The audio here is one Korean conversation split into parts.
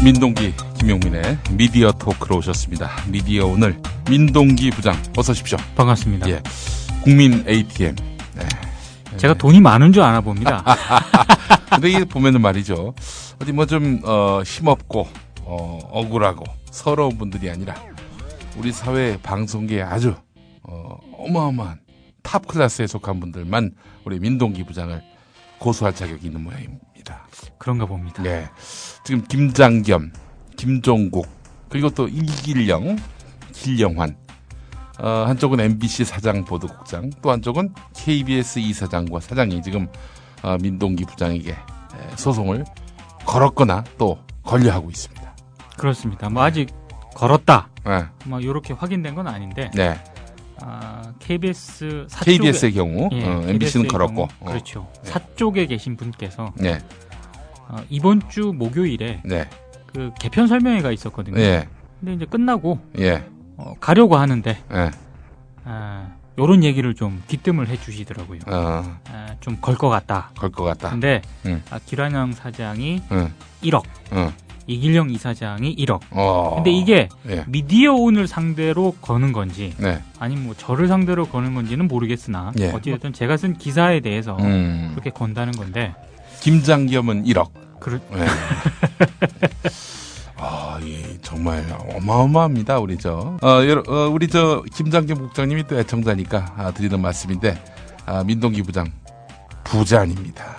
민동기, 김용민의 미디어 토크로 오셨습니다. 미디어 오늘 민동기 부장 어서 오십시오. 반갑습니다. 예, 국민 ATM. 네. 제가 돈이 많은 줄 아나 봅니다. 근데 이게 보면은 말이죠. 어디 뭐 좀 힘없고 억울하고 서러운 분들이 아니라 우리 사회 방송계에 아주 어마어마한 탑 클래스에 속한 분들만 우리 민동기 부장을 고소할 자격이 있는 모양입니다. 그런가 봅니다. 네. 지금 김장겸, 김종국, 그리고 또 이길영, 길영환, 한쪽은 MBC 사장 보도국장, 또 한쪽은 KBS 이사장과 사장이 지금 민동기 부장에게 소송을 걸었거나 또 걸려하고 있습니다. 그렇습니다. 뭐 아직 걸었다. 네. 뭐 이렇게 확인된 건 아닌데. 네. KBS KBS의 경우, 예, MBC는 KBS의 걸었고, 경우, 그렇죠. 네. 사쪽에 계신 분께서 네. 이번 주 목요일에 네. 그 개편 설명회가 있었거든요. 예. 근데 이제 끝나고 예. 가려고 하는데 예. 요런 얘기를 좀 귀뜸을 해주시더라고요. 좀 걸 것 같다. 걸 것 같다. 근데 김한영 사장이 응. 1억, 응. 이길영 이사장이 1억. 어. 근데 이게 예. 미디어 온을 상대로 거는 건지 네. 아니면 뭐 저를 상대로 거는 건지는 모르겠으나 예. 어찌됐든 제가 쓴 기사에 대해서 음. 그렇게 건다는 건데. 김장겸은 1억. 네. 예, 정말 어마어마합니다, 우리 우리 김장겸 국장님이 또 애청자니까 드리는 말씀인데, 민동기 부장 부자 아닙니다.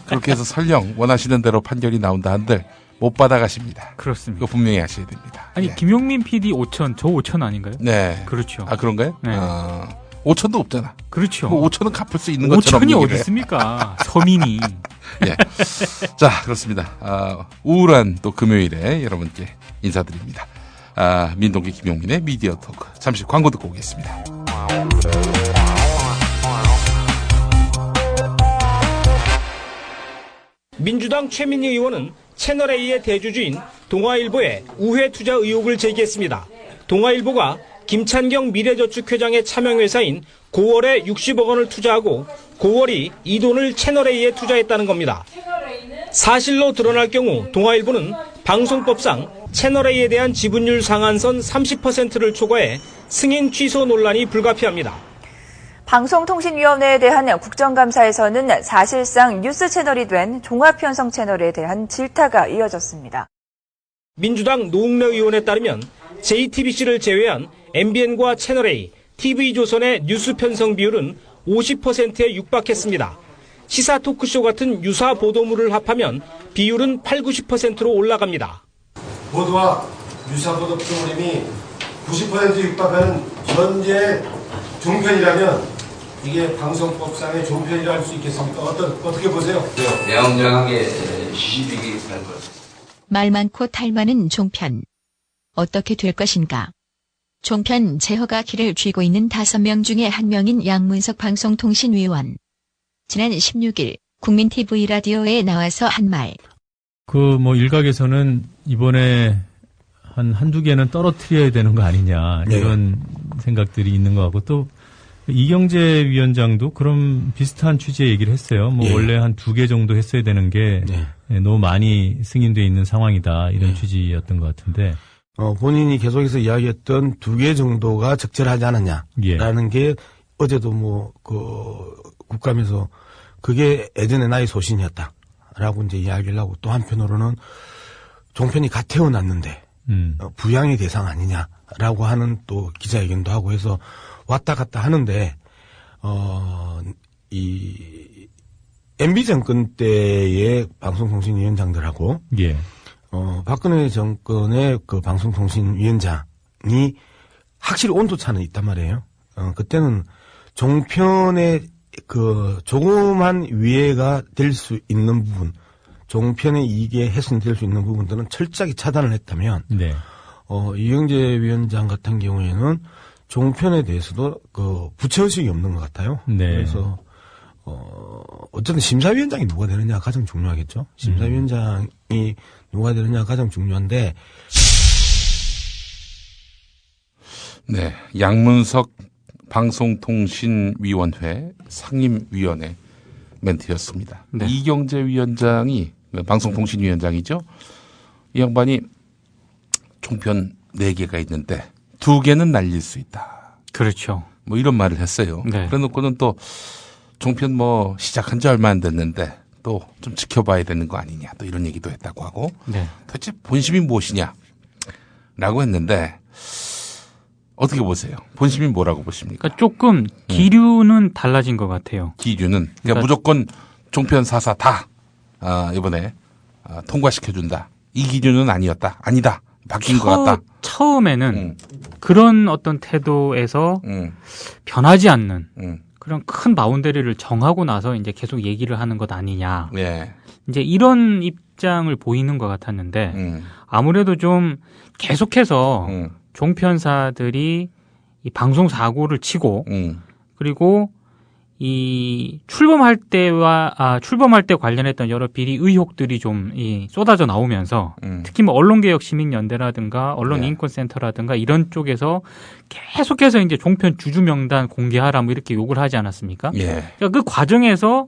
그렇게 해서 설령 원하시는 대로 판결이 나온다 한들 못 받아가십니다. 그렇습니다. 이거 분명히 아셔야 됩니다. 아니, 예. 김용민 PD 5천, 저 5천 아닌가요? 네. 그렇죠. 그런가요? 네. 5천도 없잖아. 그렇죠. 뭐 5천은 갚을 수 있는 것처럼. 5천이 어디 있습니까? 서민이. 예. 자, 그렇습니다. 우울한 또 금요일에 여러분께 인사드립니다. 민동기 김용민의 미디어 토크. 잠시 광고 듣고 오겠습니다. 민주당 최민희 의원은 채널A의 대주주인 동아일보에 우회 투자 의혹을 제기했습니다. 동아일보가 김찬경 미래저축회장의 차명회사인 고월에 60억 원을 투자하고 고월이 이 돈을 채널A에 투자했다는 겁니다. 사실로 드러날 경우 동아일보는 방송법상 채널A에 대한 지분율 상한선 30%를 초과해 승인 취소 논란이 불가피합니다. 방송통신위원회에 대한 국정감사에서는 사실상 뉴스 채널이 된 종합편성 채널에 대한 질타가 이어졌습니다. 민주당 노웅래 의원에 따르면 JTBC를 제외한 MBN과 채널A, TV조선의 뉴스 편성 비율은 50%에 육박했습니다. 시사 토크쇼 같은 유사 보도물을 합하면 비율은 80-90%로 올라갑니다. 보도와 유사 보도 프로그램이 90% 육박하는 현재 종편이라면 이게 방송법상의 종편이라 할 수 있겠습니까? 어떻게 보세요? 명정하게 시비기 할 것. 말 많고 탈 많은 종편. 어떻게 될 것인가? 종편 제허가 길을 쥐고 있는 5명 중에 1명인 양문석 방송통신위원. 지난 16일 국민 TV 라디오에 나와서 한 말. 일각에서는 이번에 한두 개는 떨어뜨려야 되는 거 아니냐, 이런 생각들이 있는 것 같고, 또 이경재 위원장도 그런 비슷한 취지의 얘기를 했어요. 원래 한 2개 정도 했어야 되는 게 너무 많이 승인돼 있는 상황이다, 이런 취지였던 것 같은데. 본인이 계속해서 이야기했던 2개 정도가 적절하지 않았냐라는 게 어제도 국감에서 그게 예전에 나의 소신이었다라고 이제 이야기를 하고, 또 한편으로는 종편이 갓 태어났는데 부양의 대상 아니냐라고 하는 또 기자회견도 하고 해서 왔다 갔다 하는데, 이 MB 정권 때의 방송통신위원장들하고 박근혜 정권의 그 방송통신위원장이 확실히 온도차는 있단 말이에요. 그때는 종편의 그 조그만 위해가 될 수 있는 부분, 종편의 이익에 훼손될 수 있는 부분들은 철저하게 차단을 했다면, 이경재 위원장 같은 경우에는 종편에 대해서도 부채의식이 없는 것 같아요. 그래서 어쨌든 심사위원장이 누가 되느냐가 가장 중요하겠죠. 심사위원장이 누가 되느냐가 가장 중요한데. 네, 양문석 방송통신위원회 상임위원회 멘트였습니다. 네. 이경재 위원장이 방송통신위원장이죠. 이 양반이 종편 4개가 있는데 2개는 날릴 수 있다. 그렇죠. 뭐 이런 말을 했어요. 네. 그래 놓고는 또 종편 뭐 시작한 지 얼마 안 됐는데 또 좀 지켜봐야 되는 거 아니냐 또 이런 얘기도 했다고 하고 네. 도대체 본심이 무엇이냐 라고 했는데 어떻게 보세요? 본심이 뭐라고 보십니까? 그러니까 조금 기류는 달라진 것 같아요. 기류는 그러니까 무조건 종편 4사 다 이번에 통과시켜준다. 이 기류는 아니었다. 아니다. 바뀐 것 같다. 처음에는 그런 어떤 태도에서 변하지 않는 그런 큰 바운더리를 정하고 나서 이제 계속 얘기를 하는 것 아니냐. 네. 이제 이런 입장을 보이는 것 같았는데 아무래도 좀 계속해서 종편사들이 이 방송 사고를 치고 그리고 이 출범할 때 관련했던 여러 비리 의혹들이 좀 쏟아져 나오면서 특히 뭐 언론개혁시민연대라든가 언론인권센터라든가 이런 쪽에서 계속해서 이제 종편 주주 명단 공개하라 뭐 이렇게 요구를 하지 않았습니까? 예. 그러니까 그 과정에서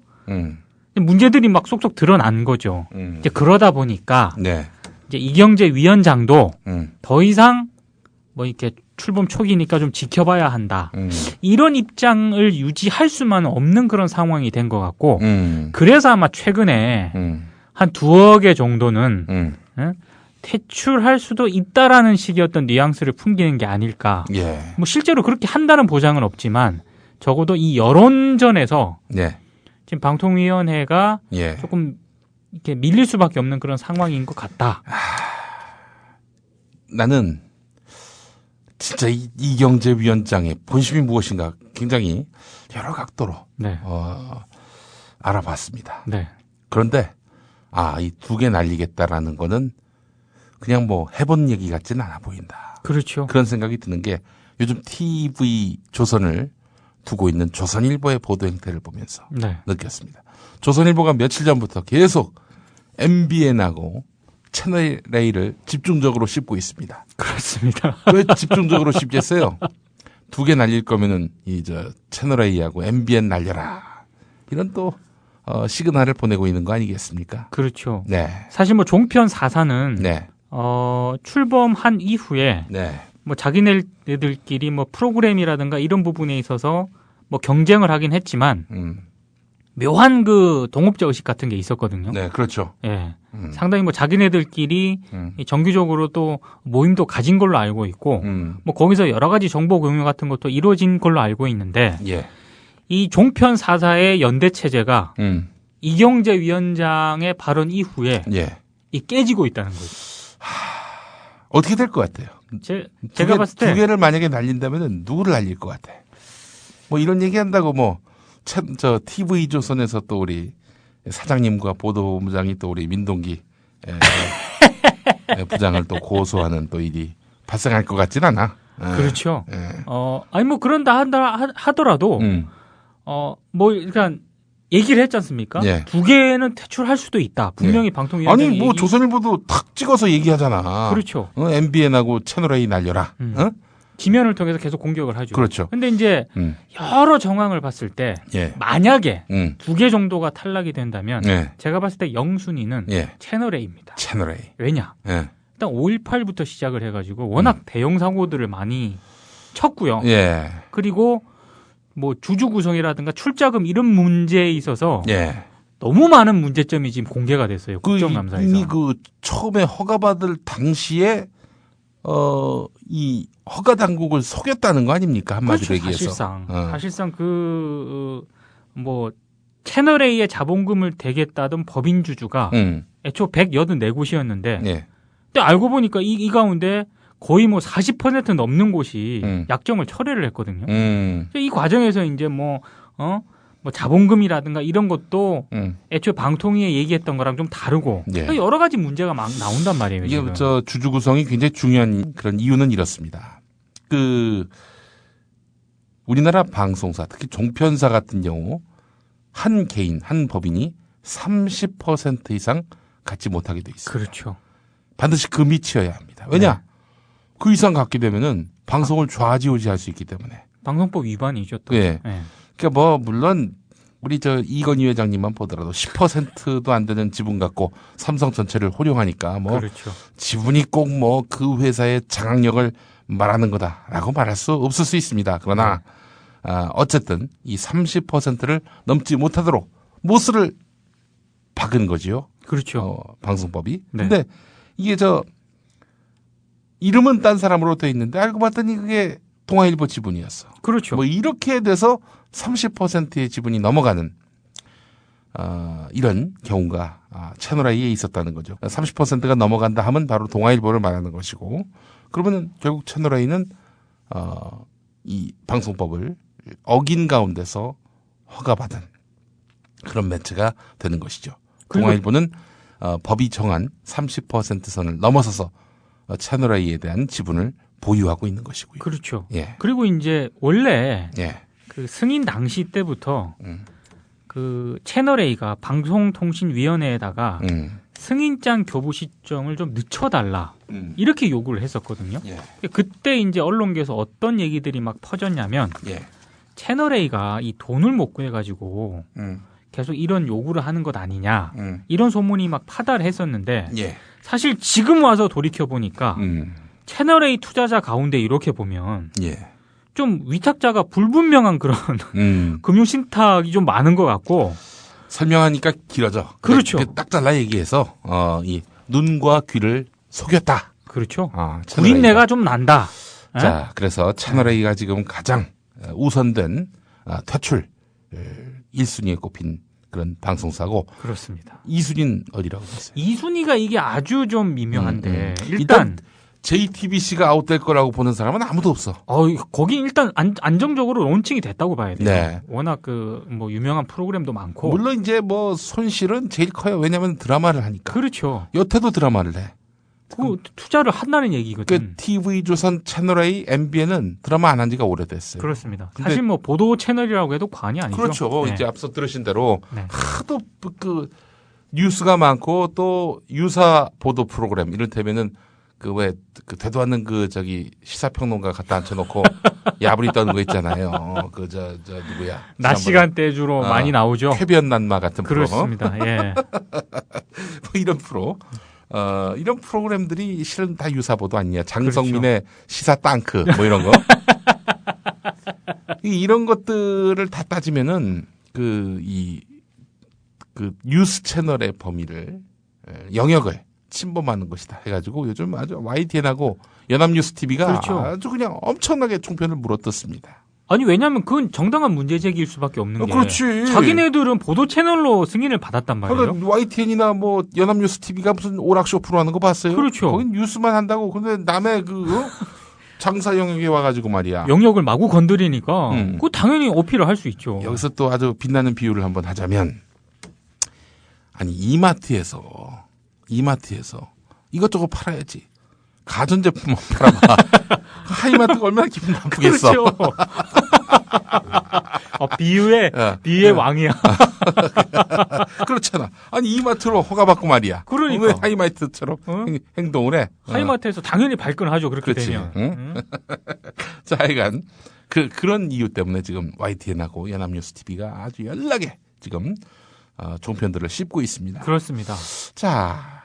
문제들이 막 쏙쏙 드러난 거죠. 이제 그러다 보니까 네. 이제 이경재 위원장도 더 이상 뭐 이렇게 출범 초기니까 좀 지켜봐야 한다. 이런 입장을 유지할 수만 없는 그런 상황이 된 것 같고 그래서 아마 최근에 한 2억 개 정도는 퇴출할 수도 있다라는 식의 어떤 뉘앙스를 풍기는 게 아닐까. 예. 뭐 실제로 그렇게 한다는 보장은 없지만 적어도 이 여론전에서 예. 지금 방통위원회가 예. 조금 이렇게 밀릴 수밖에 없는 그런 상황인 것 같다. 나는 진짜 이경재 위원장의 본심이 무엇인가 굉장히 여러 각도로 네. 알아봤습니다. 네. 그런데 이 2개 날리겠다라는 거는 그냥 뭐 해본 얘기 같지는 않아 보인다. 그렇죠. 그런 생각이 드는 게 요즘 TV 조선을 두고 있는 조선일보의 보도 행태를 보면서 네. 느꼈습니다. 조선일보가 며칠 전부터 계속 MBN하고 채널 A를 집중적으로 씹고 있습니다. 그렇습니다. 왜 집중적으로 씹겠어요? 2개 날릴 거면은 채널 A하고 MBN 날려라. 이런 또 시그널을 보내고 있는 거 아니겠습니까? 그렇죠. 네. 사실 뭐 종편 4사는 네. 출범한 이후에 네. 뭐 자기네들끼리 뭐 프로그램이라든가 이런 부분에 있어서 뭐 경쟁을 하긴 했지만 묘한 그 동업자 의식 같은 게 있었거든요. 네, 그렇죠. 예. 상당히 뭐 자기네들끼리 정기적으로 또 모임도 가진 걸로 알고 있고, 뭐 거기서 여러 가지 정보 공유 같은 것도 이루어진 걸로 알고 있는데, 예. 이 종편 4사의 연대 체제가 이경재 위원장의 발언 이후에 예. 이 깨지고 있다는 거죠. 어떻게 될 것 같아요? 제가 봤을 때 2개를 만약에 날린다면은 누구를 날릴 것 같아? 뭐 이런 얘기한다고 뭐. TV조선에서 또 우리 사장님과 보도부장이 또 우리 민동기 부장을 또 고소하는 또 일이 발생할 것 같진 않아. 그렇죠. 아니 뭐 그런다 하더라도 뭐 일단 얘기를 했지 않습니까? 예. 2개는 퇴출할 수도 있다. 분명히 예. 방통위원장이 아니 뭐 조선일보도 탁 찍어서 얘기하잖아. 그렇죠. MBN하고 채널 A 날려라. 지면을 통해서 계속 공격을 하죠. 그렇죠. 근데 이제 여러 정황을 봤을 때 예. 만약에 2개 정도가 탈락이 된다면 예. 제가 봤을 때 0순위는 예. 채널 A입니다. 채널 A. 왜냐? 예. 일단 5.18부터 시작을 해가지고 워낙 대형 사고들을 많이 쳤고요. 예. 그리고 뭐 주주 구성이라든가 출자금 이런 문제에 있어서 예. 너무 많은 문제점이 지금 공개가 됐어요. 국정감사에서. 이미 처음에 허가받을 당시에 이 허가 당국을 속였다는 거 아닙니까? 한마디로 그렇죠, 얘기해서. 사실상 뭐 채널 A의 자본금을 대겠다던 법인 주주가 애초 184곳이었는데 예. 근데 알고 보니까 이 가운데 거의 뭐 40% 넘는 곳이 약정을 철회를 했거든요. 이 과정에서 이제 뭐 자본금이라든가 이런 것도 애초에 방통위에 얘기했던 거랑 좀 다르고 예. 여러 가지 문제가 막 나온단 말이에요. 이게 주주 구성이 굉장히 중요한 그런 이유는 이렇습니다. 우리나라 방송사 특히 종편사 같은 경우 한 개인, 한 법인이 30% 이상 갖지 못하게 돼 있어요. 그렇죠. 반드시 그 밑이어야 합니다. 왜냐? 네. 그 이상 갖게 되면은 방송을 좌지우지할 수 있기 때문에. 방송법 위반이죠. 또. 네. 네. 그러니까 뭐 물론 우리 이건희 회장님만 보더라도 10%도 안 되는 지분 갖고 삼성 전체를 호령하니까 뭐 그렇죠. 지분이 꼭 뭐 그 회사의 장악력을 말하는 거다라고 말할 수 없을 수 있습니다. 그러나 어쨌든 이 30%를 넘지 못하도록 못을 박은 거지요. 그렇죠. 방송법이. 네. 근데 이게 이름은 딴 사람으로 돼 있는데 알고 봤더니 그게 동아일보 지분이었어. 그렇죠. 뭐 이렇게 돼서 30%의 지분이 넘어가는 이런 경우가 채널A에 있었다는 거죠. 30%가 넘어간다 하면 바로 동아일보를 말하는 것이고, 그러면 결국 채널A는 이 방송법을 어긴 가운데서 허가받은 그런 매체가 되는 것이죠. 동아일보는 법이 정한 30% 선을 넘어서서 채널A에 대한 지분을 보유하고 있는 것이고요. 그렇죠. 예. 그리고 이제 원래 예. 그 승인 당시 때부터 그 채널A가 방송통신위원회에다가 승인장 교부 시점을 좀 늦춰달라 이렇게 요구를 했었거든요. 예. 그때 이제 언론계에서 어떤 얘기들이 막 퍼졌냐면 채널A가 이 돈을 못 구해가지고 계속 이런 요구를 하는 것 아니냐 이런 소문이 막 파다했었는데 사실 지금 와서 돌이켜 보니까 채널A 투자자 가운데 이렇게 보면 좀 위탁자가 불분명한 그런 금융신탁이 좀 많은 것 같고. 설명하니까 길어져. 그렇죠. 딱 잘라 얘기해서 이 눈과 귀를 속였다. 그렇죠. 구린내가 좀 난다. 자, 그래서 채널A가 지금 가장 우선된 퇴출 1순위에 꼽힌 그런 방송사고. 그렇습니다. 2순위는 어디라고 보세요? 2순위가 이게 아주 좀 미묘한데 일단 JTBC가 아웃될 거라고 보는 사람은 아무도 없어. 거긴 일단 안정적으로 론칭이 됐다고 봐야 돼요. 네. 워낙 뭐 유명한 프로그램도 많고. 물론 이제 뭐 손실은 제일 커요. 왜냐하면 드라마를 하니까. 그렇죠. 여태도 드라마를 해. 그 투자를 한다는 얘기거든. 그 TV조선 채널A, MBN은 드라마 안 한 지가 오래됐어요. 그렇습니다. 사실 뭐 보도 채널이라고 해도 과언이 아니죠. 그렇죠. 네. 이제 앞서 들으신 대로 하도 그 뉴스가 많고 또 유사 보도 프로그램 이를테면은 그 되도 않는 시사평론가 갖다 앉혀놓고 야부리 떠는 거 있잖아요. 누구야? 낮 시간대 주로 많이 나오죠. 쾌변난마 같은 그렇습니다. 프로. 예. 뭐 이런 프로. 이런 프로그램들이 실은 다 유사보도 아니냐. 장성민의 그렇죠. 시사 땅크 뭐 이런 거. 이런 것들을 다 따지면은 그 뉴스 채널의 범위를 영역을 침범하는 것이다 해가지고 요즘 아주 YTN하고 연합뉴스TV가 그렇죠. 아주 그냥 엄청나게 총편을 물어뜯습니다. 아니 왜냐하면 그건 정당한 문제제기일 수밖에 없는 게 그렇지. 자기네들은 보도 채널로 승인을 받았단 말이에요. 그러니까 YTN이나 뭐 연합뉴스TV가 무슨 오락쇼 프로하는 거 봤어요? 그렇죠. 거긴 뉴스만 한다고. 근데 남의 장사 영역에 와가지고 말이야. 영역을 마구 건드리니까 그거 당연히 어필을 할 수 있죠. 여기서 또 아주 빛나는 비유를 한번 하자면 아니 이마트에서 이것저것 팔아야지. 가전제품만 팔아봐. 하이마트가 얼마나 기분 나쁘겠어. 그렇죠. 비유의 왕이야. 그렇잖아. 아니 이마트로 허가받고 말이야. 그러니까. 왜 하이마트처럼 행동을 해? 하이마트에서 당연히 발끈하죠. 그렇게 그렇지. 되면. 응? 자, 하여간 그런 이유 때문에 지금 YTN하고 연합뉴스TV가 아주 연락에 지금 종편들을 씹고 있습니다. 그렇습니다. 자,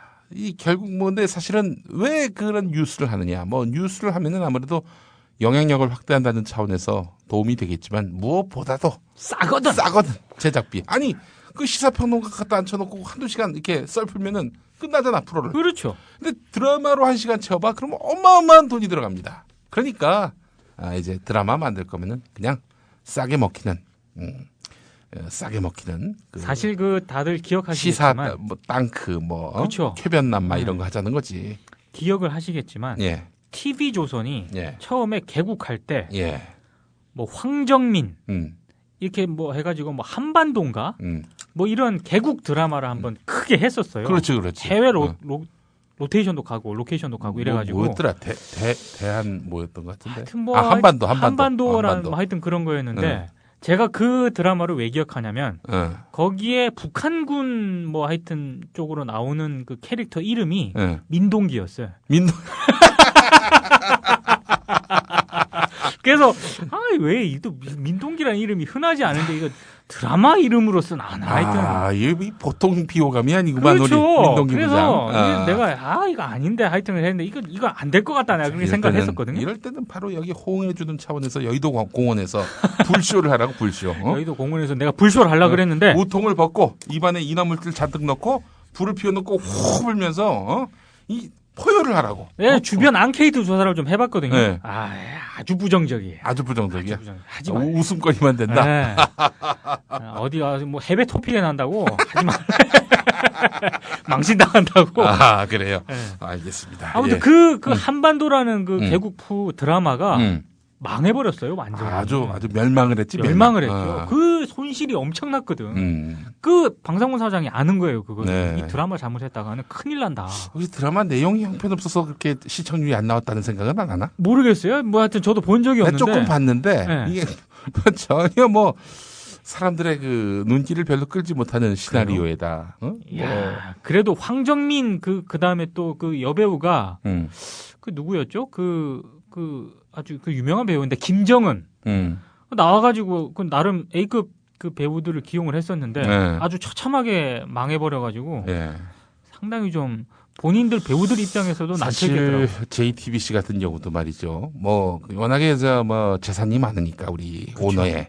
결국 근데 사실은 왜 그런 뉴스를 하느냐? 뭐 뉴스를 하면은 아무래도 영향력을 확대한다는 차원에서 도움이 되겠지만 무엇보다도 싸거든 제작비. 아니 그 시사평론가 갖다 앉혀놓고 한두 시간 이렇게 썰 풀면은 끝나잖아 프로를. 그렇죠. 근데 드라마로 1시간 채워봐 그러면 어마어마한 돈이 들어갑니다. 그러니까 이제 드라마 만들 거면은 그냥 싸게 먹히는 사실 다들 기억하시겠지만 시사 뭐 땅크 그렇죠. 쾌변남마 이런 거 하자는 거지. 기억을 하시겠지만 TV조선이 처음에 개국할 때 뭐 황정민 이렇게 뭐 해가지고 뭐 한반도인가 뭐 이런 개국 드라마를 한번 크게 했었어요. 그렇지. 해외 로테이션도 가고 로케이션도 가고 이래가지고 뭐였더라 대한 뭐였던 것 같은데. 하여튼 뭐 한반도라는 뭐 하여튼 그런 거였는데 제가 그 드라마를 왜 기억하냐면 거기에 북한군 뭐 하여튼 쪽으로 나오는 그 캐릭터 이름이 민동기였어요. 그래서 왜 또 민동기라는 이름이 흔하지 않은데 이거 드라마 이름으로 쓴 하여튼 이게 보통 비호감이 아니구만. 그렇죠. 우리 민동기 그래서 부장. 내가 이거 아닌데 하여튼 했는데 이거 안 될 것 같다 내가 그렇게 생각을 했었거든요. 이럴 때는 바로 여기 호응해주는 차원에서 여의도 공원에서 불쇼를 하라고 불쇼. 여의도 공원에서 내가 불쇼를 하려고 그랬는데 우통을 벗고 입안에 인화물질 잔뜩 넣고 불을 피워놓고 호 불면서 이 포효를 하라고. 네, 주변 앙케이트 조사를 좀 해봤거든요. 네. 아주 부정적이에요. 아주 부정적이야. 하지 마. 웃음거리만 된다. 네. 어디 가서 뭐 해외 토픽에 난다고 하지 마. 망신당한다고. 그래요. 네. 알겠습니다. 아무튼 그 한반도라는 그 개국푸 드라마가 망해버렸어요, 완전히. 아주 멸망을 했지. 멸망을 했죠. 그 손실이 엄청났거든. 그 방상문 사장이 아는 거예요, 그거. 네. 이 드라마 잘못했다가는 큰일 난다. 혹시 드라마 내용이 형편없어서 그렇게 시청률이 안 나왔다는 생각은 안 하나? 모르겠어요. 뭐 하여튼 저도 본 적이 없는데. 조금 봤는데 이게 전혀 뭐 사람들의 그 눈길을 별로 끌지 못하는 시나리오에다. 그래도 황정민 그 다음에 또 그 여배우가 그 누구였죠? 아주 그 유명한 배우인데 김정은 나와가지고 그 나름 A급 그 배우들을 기용을 했었는데 아주 처참하게 망해버려가지고 상당히 좀 본인들 배우들 입장에서도 사실 JTBC 같은 경우도 말이죠. 뭐 워낙에 뭐 재산이 많으니까 우리 그렇죠. 오너에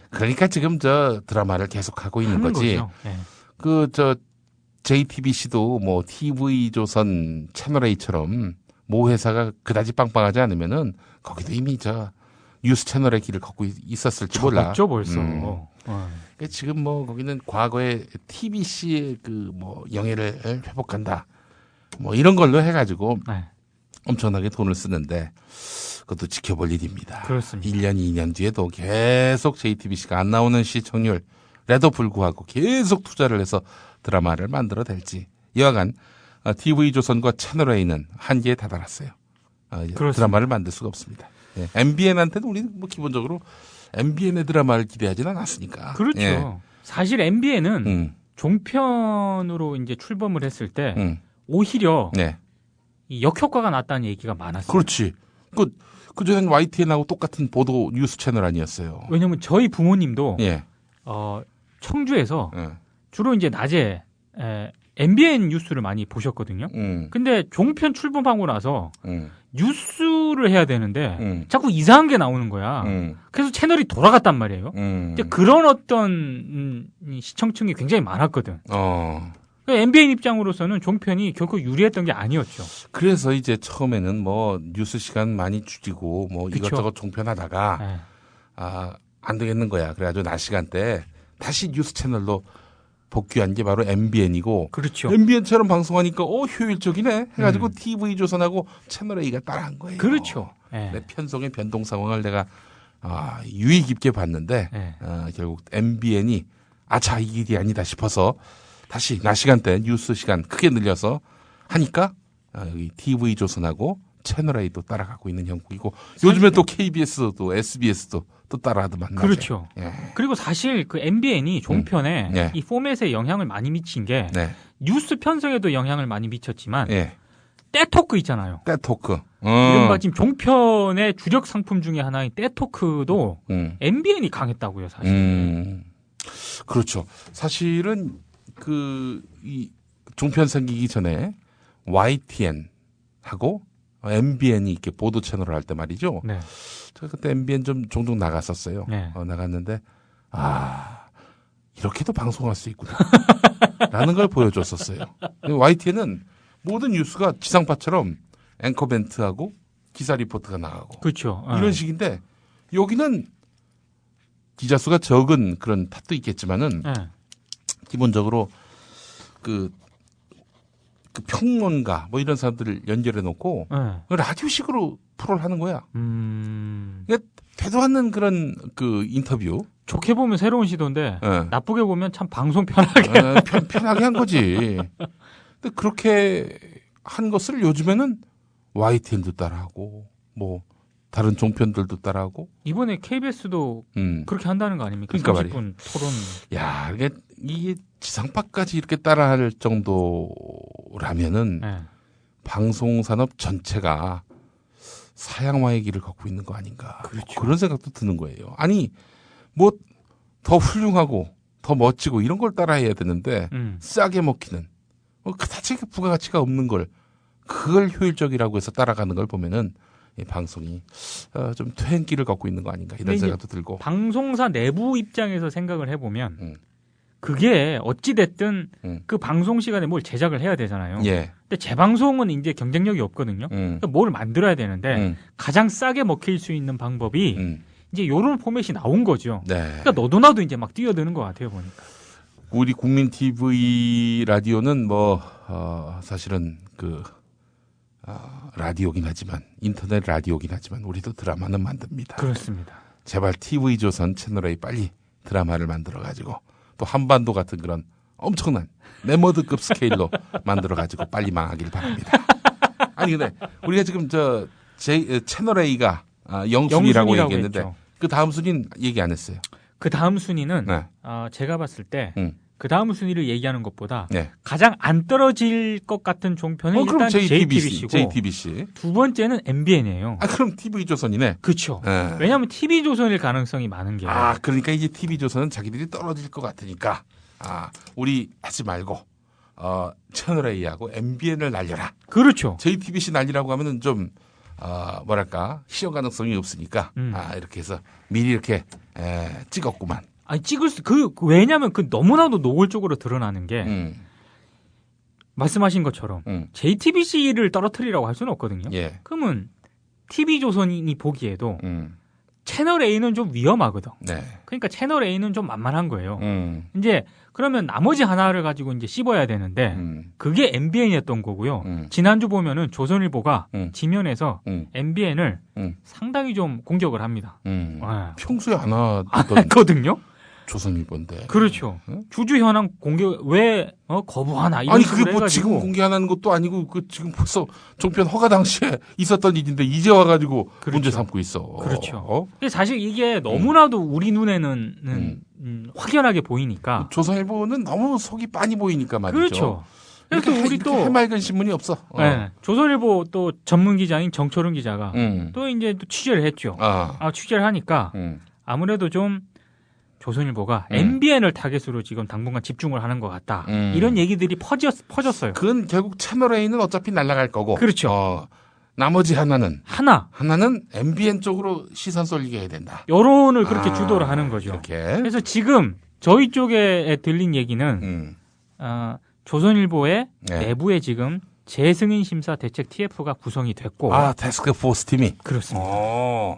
그러니까 지금 저 드라마를 계속 하고 있는 거지. 그 JTBC도 뭐 TV조선 채널A처럼 모 회사가 그다지 빵빵하지 않으면은 거기도 이미 뉴스 채널의 길을 걷고 있었을지 몰라. 접었죠 벌써. 그러니까 지금 뭐 거기는 과거에 TBC의 그 뭐 영예를 회복한다. 뭐 이런 걸로 해가지고 엄청나게 돈을 쓰는데 그것도 지켜볼 일입니다. 그렇습니다. 1년, 2년 뒤에도 계속 JTBC가 안 나오는 시청률에도 불구하고 계속 투자를 해서 드라마를 만들어 댈지. 여하간 TV조선과 채널A는 한계에 다다랐어요. 드라마를 만들 수가 없습니다. MBN한테도 우리는 뭐 기본적으로 MBN의 드라마를 기대하지는 않았으니까. 그렇죠. 사실 MBN은 종편으로 이제 출범을 했을 때 오히려 이 역효과가 났다는 얘기가 많았어요. 그렇지. 그전엔 YTN하고 똑같은 보도 뉴스 채널 아니었어요. 왜냐면 저희 부모님도 청주에서 주로 이제 낮에 MBN 뉴스를 많이 보셨거든요. 근데 종편 출범하고 나서 뉴스를 해야 되는데 자꾸 이상한 게 나오는 거야. 그래서 채널이 돌아갔단 말이에요. 이제 그런 어떤 시청층이 굉장히 많았거든. MBN 입장으로서는 종편이 결코 유리했던 게 아니었죠. 그래서 이제 처음에는 뭐 뉴스 시간 많이 줄이고 뭐 그쵸? 이것저것 종편하다가 안 되겠는 거야. 그래가지고 낮 시간대 다시 뉴스 채널로 복귀한 게 바로 MBN이고, 그렇죠. MBN처럼 방송하니까 효율적이네 해가지고 TV조선하고 채널A가 따라한 거예요. 그렇죠. 내 편성의 변동 상황을 내가 유의 깊게 봤는데 결국 MBN이 아차 이 길이 아니다 싶어서 다시 낮 시간대 뉴스 시간 크게 늘려서 하니까 여기 TV조선하고 채널A도 따라가고 있는 형국이고 요즘에 또 KBS도 SBS도 또 따라하더만. 그렇죠. 그리고 사실 그 MBN이 종편에 이 포맷에 영향을 많이 미친 게 뉴스 편성에도 영향을 많이 미쳤지만 떼토크 있잖아요. 떼토크. 이른바 지금 종편의 주력 상품 중에 하나인 떼토크도 MBN이 강했다고요, 사실. 그렇죠. 사실은 이 종편 생기기 전에 YTN하고 MBN이 이렇게 보도 채널을 할 때 말이죠. 제가 그때 MBN 좀 종종 나갔었어요. 나갔는데 이렇게도 방송할 수 있구나 라는 걸 보여줬었어요. YTN은 모든 뉴스가 지상파처럼 앵커 멘트하고 기사 리포트가 나가고 그렇죠. 이런 식인데 여기는 기자 수가 적은 그런 탓도 있겠지만은 기본적으로 그 평론가 뭐 이런 사람들을 연결해 놓고 라디오식으로 프로를 하는 거야. 그러니까 되도 않는 그런 그 인터뷰. 좋게 보면 새로운 시도인데 나쁘게 보면 참 방송 편하게 편하게 한 거지. 근데 그렇게 한 것을 요즘에는 YTN도 따라하고 뭐 다른 종편들도 따라하고 이번에 KBS도 그렇게 한다는 거 아닙니까? 그러니까 30분 토론. 야, 이게 지상파까지 이렇게 따라할 정도라면은 네. 방송산업 전체가 사양화의 길을 걷고 있는 거 아닌가. 그렇죠. 그런 생각도 드는 거예요. 아니 뭐 더 훌륭하고 더 멋지고 이런 걸 따라해야 되는데 싸게 먹히는 그다지 부가가치가 없는 걸 그걸 효율적이라고 해서 따라가는 걸 보면은 이 방송이 좀 퇴행길을 걷고 있는 거 아닌가 이런 생각도 들고. 방송사 내부 입장에서 생각을 해보면 그게 어찌 됐든 그 방송 시간에 뭘 제작을 해야 되잖아요. 예. 근데 재방송은 이제 경쟁력이 없거든요. 그러니까 뭘 만들어야 되는데 가장 싸게 먹힐 수 있는 방법이 이제 요런 포맷이 나온 거죠. 네. 그러니까 너도 나도 이제 막 뛰어드는 것 같아요 보니까. 우리 국민 TV 라디오는 사실은 라디오긴 하지만 인터넷 라디오긴 하지만 우리도 드라마는 만듭니다. 그렇습니다. 제발 TV조선 채널A 빨리 드라마를 만들어가지고 또 한반도 같은 그런 엄청난 네머드급 스케일로 만들어가지고 빨리 망하길 바랍니다. 아니 근데 우리가 지금 채널A가 영순위라고 얘기했는데 했죠. 그 다음 순위는 얘기 안 했어요. 그 다음 순위는 네. 제가 봤을 때 그 다음 순위를 얘기하는 것보다 네. 가장 안 떨어질 것 같은 종편은 그럼 일단 JTBC고 JTBC. 두 번째는 MBN이에요. 그럼 TV조선이네. 그렇죠. 네. 왜냐하면 TV조선일 가능성이 많은 게. 그러니까 이제 TV조선은 자기들이 떨어질 것 같으니까 우리 하지 말고 채널A하고 MBN을 날려라. 그렇죠. JTBC 날리라고 하면은 좀 실현 가능성이 없으니까 이렇게 해서 미리 이렇게 찍었구만. 아니 왜냐하면 너무나도 노골적으로 드러나는 게 말씀하신 것처럼 JTBC를 떨어뜨리라고 할 수는 없거든요. 예. 그러면 TV조선이 보기에도 채널 A는 좀 위험하거든. 네. 그러니까 채널 A는 좀 만만한 거예요. 이제 그러면 나머지 하나를 가지고 이제 씹어야 되는데 그게 MBN이었던 거고요. 지난주 보면은 조선일보가 지면에서 MBN을 상당히 좀 공격을 합니다. 평소에 안 하거든요. 조선일보인데. 그렇죠. 주주 현황 공개 왜 거부하나 이런 아니 식으로 그게 뭐 지금 공개하는 것도 아니고 지금 벌써 종편 허가 당시에 있었던 일인데 이제 와가지고 그렇죠. 문제 삼고 있어. 그렇죠. 사실 이게 너무나도 우리 눈에는 확연하게 보이니까. 조선일보는 너무 속이 빤히 보이니까 말이죠. 그렇죠. 그래서 우리 또 해맑은 신문이 없어. 네, 조선일보 또 전문 기자인 정철은 기자가 또 이제 또 취재를 했죠. 취재를 하니까 아무래도 좀 조선일보가 MBN을 타겟으로 지금 당분간 집중을 하는 것 같다. 이런 얘기들이 퍼졌어요. 그건 결국 채널A는 어차피 날아갈 거고. 그렇죠. 나머지 하나는 MBN 쪽으로 시선 쏠리게 해야 된다. 여론을 그렇게 주도를 하는 거죠. 이렇게. 그래서 지금 저희 쪽에 들린 얘기는 조선일보의 내부에 지금 재승인 심사 대책 TF가 구성이 됐고. 태스크포스 팀이. 그렇습니다.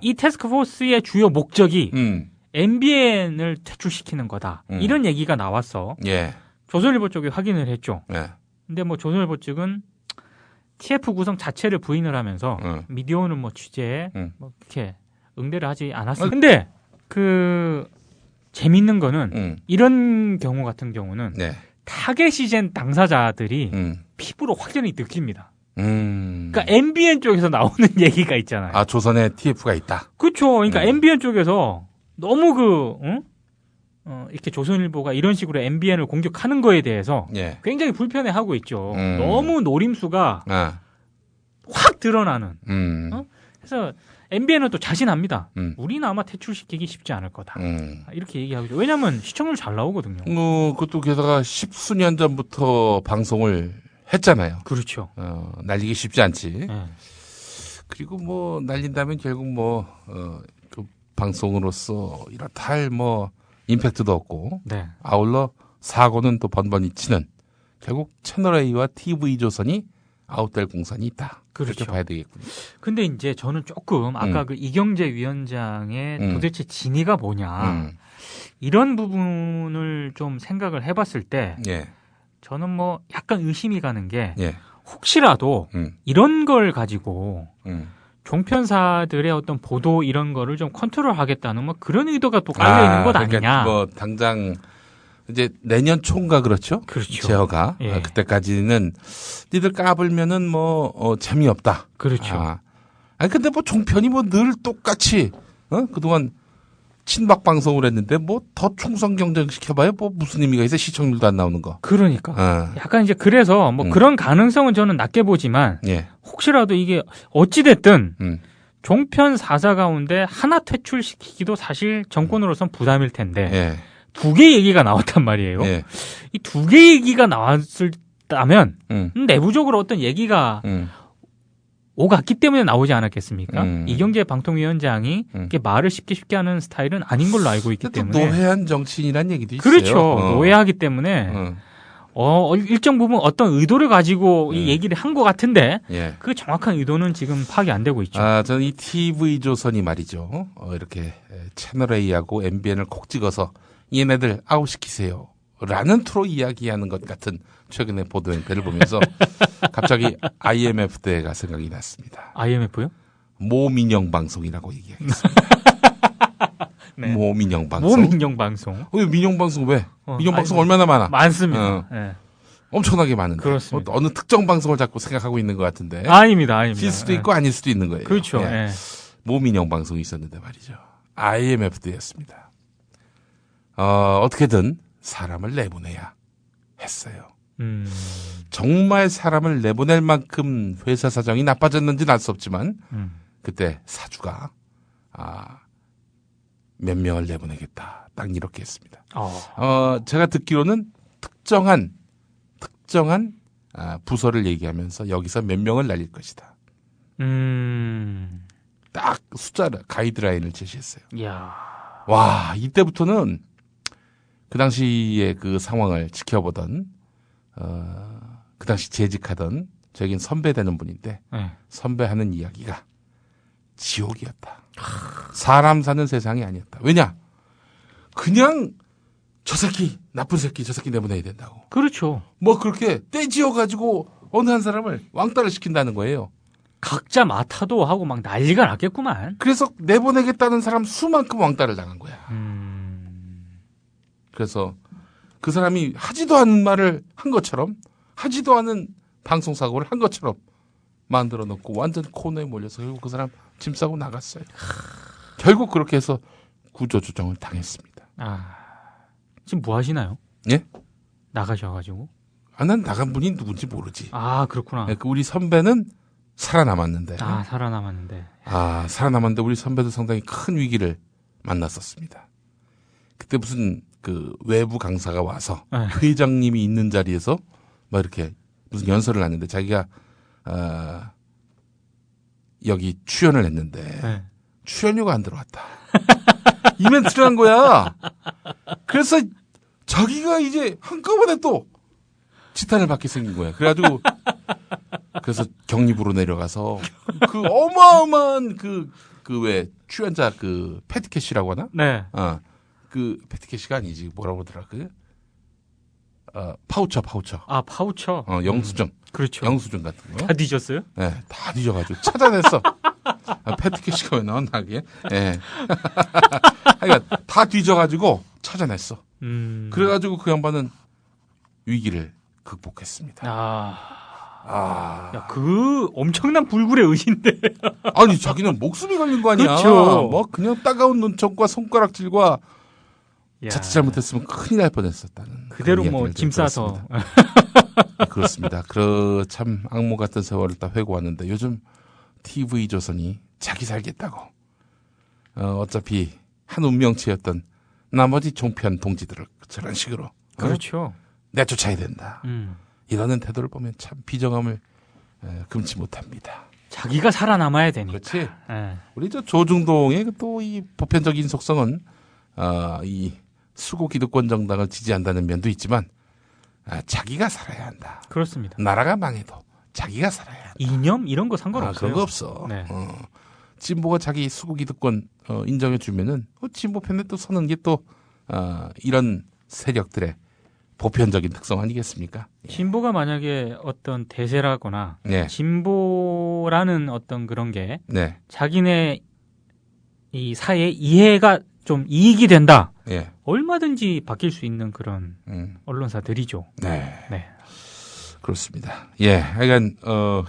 이 태스크포스의 주요 목적이 MBN을 퇴출시키는 거다. 이런 얘기가 나왔어. 예. 조선일보 쪽이 확인을 했죠. 예. 근데 조선일보 측은 TF 구성 자체를 부인을 하면서 미디어오는 취재에 이렇게 응대를 하지 않았어요. 근데 재밌는 거는 이런 경우 같은 경우는 타겟이 된 당사자들이 피부로 확연히 느낍니다. 그러니까 MBN 쪽에서 나오는 얘기가 있잖아요. 조선에 TF가 있다. 그렇죠. 그러니까 MBN 쪽에서 너무 이렇게 조선일보가 이런 식으로 MBN을 공격하는 거에 대해서 굉장히 불편해하고 있죠. 너무 노림수가 확 드러나는. 그래서 MBN은 또 자신합니다. 우리는 아마 퇴출시키기 쉽지 않을 거다. 이렇게 얘기하고 있죠. 왜냐하면 시청률 잘 나오거든요. 그것도 게다가 10수년 전부터 방송을 했잖아요. 그렇죠. 날리기 쉽지 않지. 그리고 날린다면 결국 방송으로서 이렇다 할 임팩트도 없고 아울러 사고는 또 번번이 치는 결국 채널A와 TV조선이 아웃될 공산이 있다. 그렇죠. 그렇게 봐야 되겠군요. 근데 이제 저는 조금 아까 이경재 위원장의 도대체 진위가 뭐냐 이런 부분을 좀 생각을 해봤을 때 저는 약간 의심이 가는 게 혹시라도 이런 걸 가지고 종편사들의 어떤 보도 이런 거를 좀 컨트롤하겠다는 그런 의도가 또 깔려 있는 것 아니냐. 그러니까 당장 이제 내년 초인가 그렇죠? 그렇죠. 제어가 그때까지는 니들 까불면은 재미없다. 그렇죠. 아니 근데 뭐 종편이 뭐 늘 똑같이 그동안 친박 방송을 했는데 뭐 더 충성 경쟁 시켜봐요. 뭐 무슨 의미가 있어? 시청률도 안 나오는 거. 그러니까 약간 이제 그래서 뭐 그런 가능성은 저는 낮게 보지만 혹시라도 이게 어찌 됐든 종편 4사 가운데 하나 퇴출시키기도 사실 정권으로선 부담일 텐데 두 개 얘기가 나왔단 말이에요. 이 두 개 얘기가 나왔다면 내부적으로 어떤 얘기가 오갔기 때문에 나오지 않았겠습니까? 이경재 방통위원장이 이렇게 말을 쉽게 하는 스타일은 아닌 걸로 알고 있기 때문에. 노회한 정치인이라는 얘기도 있어요. 그렇죠. 노회하기 때문에 일정 부분 어떤 의도를 가지고 이 얘기를 한 것 같은데 그 정확한 의도는 지금 파악이 안 되고 있죠. 저는 이 TV조선이 말이죠. 이렇게 채널A하고 MBN을 콕 찍어서 얘네들 아웃시키세요. 라는 투로 이야기하는 것 같은 최근의 보도 행태를 보면서 갑자기 IMF 때가 생각이 났습니다. IMF요? 모민영 방송이라고 얘기하겠습니다. 네. 모민영 방송. 모민영 방송. 민영 방송 왜? 민영 방송 얼마나 많아? 많습니다. 네. 엄청나게 많은데. 그렇습니다. 어느 특정 방송을 자꾸 생각하고 있는 것 같은데. 아닙니다. 실 수도 있고 아닐 수도 있는 거예요. 그렇죠. 네. 모민영 방송이 있었는데 말이죠. IMF 때였습니다. 어떻게든 사람을 내보내야 했어요. 정말 사람을 내보낼 만큼 회사 사정이 나빠졌는지는 알 수 없지만 그때 사주가 몇 명을 내보내겠다. 딱 이렇게 했습니다. 제가 듣기로는 특정한 부서를 얘기하면서 여기서 몇 명을 날릴 것이다. 딱 숫자를 가이드라인을 제시했어요. 이야. 와, 이때부터는 그 당시의 그 상황을 지켜보던 그 당시 재직하던 저에겐 선배되는 분인데 선배하는 이야기가 지옥이었다. 사람 사는 세상이 아니었다. 왜냐? 그냥 저 새끼 나쁜 새끼 저 새끼 내보내야 된다고. 그렇죠. 뭐 그렇게 떼지어가지고 어느 한 사람을 왕따를 시킨다는 거예요. 각자 맡아도 하고 막 난리가 났겠구만. 그래서 내보내겠다는 사람 수만큼 왕따를 당한 거야. 그래서 그 사람이 하지도 않은 말을 한 것처럼 하지도 않은 방송사고를 한 것처럼 만들어 놓고 완전 코너에 몰려서 결국 그 사람 짐 싸고 나갔어요. 결국 그렇게 해서 구조조정을 당했습니다. 지금 뭐 하시나요? 예? 나가셔가지고. 난 나간 분이 누군지 모르지. 그렇구나. 우리 선배는 살아남았는데. 살아남았는데. 살아남았는데 우리 선배도 상당히 큰 위기를 만났었습니다. 그때 무슨 그 외부 강사가 와서 회장님이 있는 자리에서 막 이렇게 무슨 연설을 하는데 자기가 여기 출연을 했는데 출연료가 안 들어왔다. 이 멘트를 한 거야. 그래서 자기가 이제 한꺼번에 또 지탄을 받게 생긴 거야. 그래가지고 그래서 격리부로 내려가서 그 어마어마한 그 왜 출연자 그 패티캐시라고 하나? 네. 그 패티캐시가 아니지 뭐라고 그러더라 파우처. 파우처. 영수증. 그렇죠. 영수증 같은 거. 다 뒤졌어요? 네, 다 뒤져가지고 찾아냈어. 패티캐시가 왜 나왔나 하게. 예. 그러니까 다 뒤져가지고 찾아냈어. 그래가지고 그 양반은 위기를 극복했습니다. 야, 그 엄청난 불굴의 의지인데. 아니 자기는 목숨이 걸린 거 아니야. 그렇죠. 뭐 그냥 따가운 눈총과 손가락질과 자칫 잘못했으면 큰일 날 뻔했었다는. 그대로 뭐 짐 싸서. 그렇습니다. 참 악몽 같은 세월을 다 회고하는데 요즘 TV조선이 자기 살겠다고 어차피 한 운명체였던 나머지 종편 동지들을 저런 식으로 그렇죠. 내쫓아야 된다. 이러는 태도를 보면 참 비정함을 금치 못합니다. 자기가 살아남아야 되니까. 그렇지. 우리 저 조중동의 또 이 보편적인 속성은 이 수고 기득권 정당을 지지한다는 면도 있지만 자기가 살아야 한다. 그렇습니다. 나라가 망해도 자기가 살아야 한다. 이념 이런 거 상관없어요. 그런 거 없어. 네. 진보가 자기 수고 기득권 인정해 주면은 진보 편에 또 서는 게 또 이런 세력들의 보편적인 특성 아니겠습니까? 진보가 만약에 어떤 대세라거나 진보라는 어떤 그런 게 자기네 이 사회 이해가 좀 이익이 된다. 얼마든지 바뀔 수 있는 그런 언론사들이죠. 네. 그렇습니다. 하여간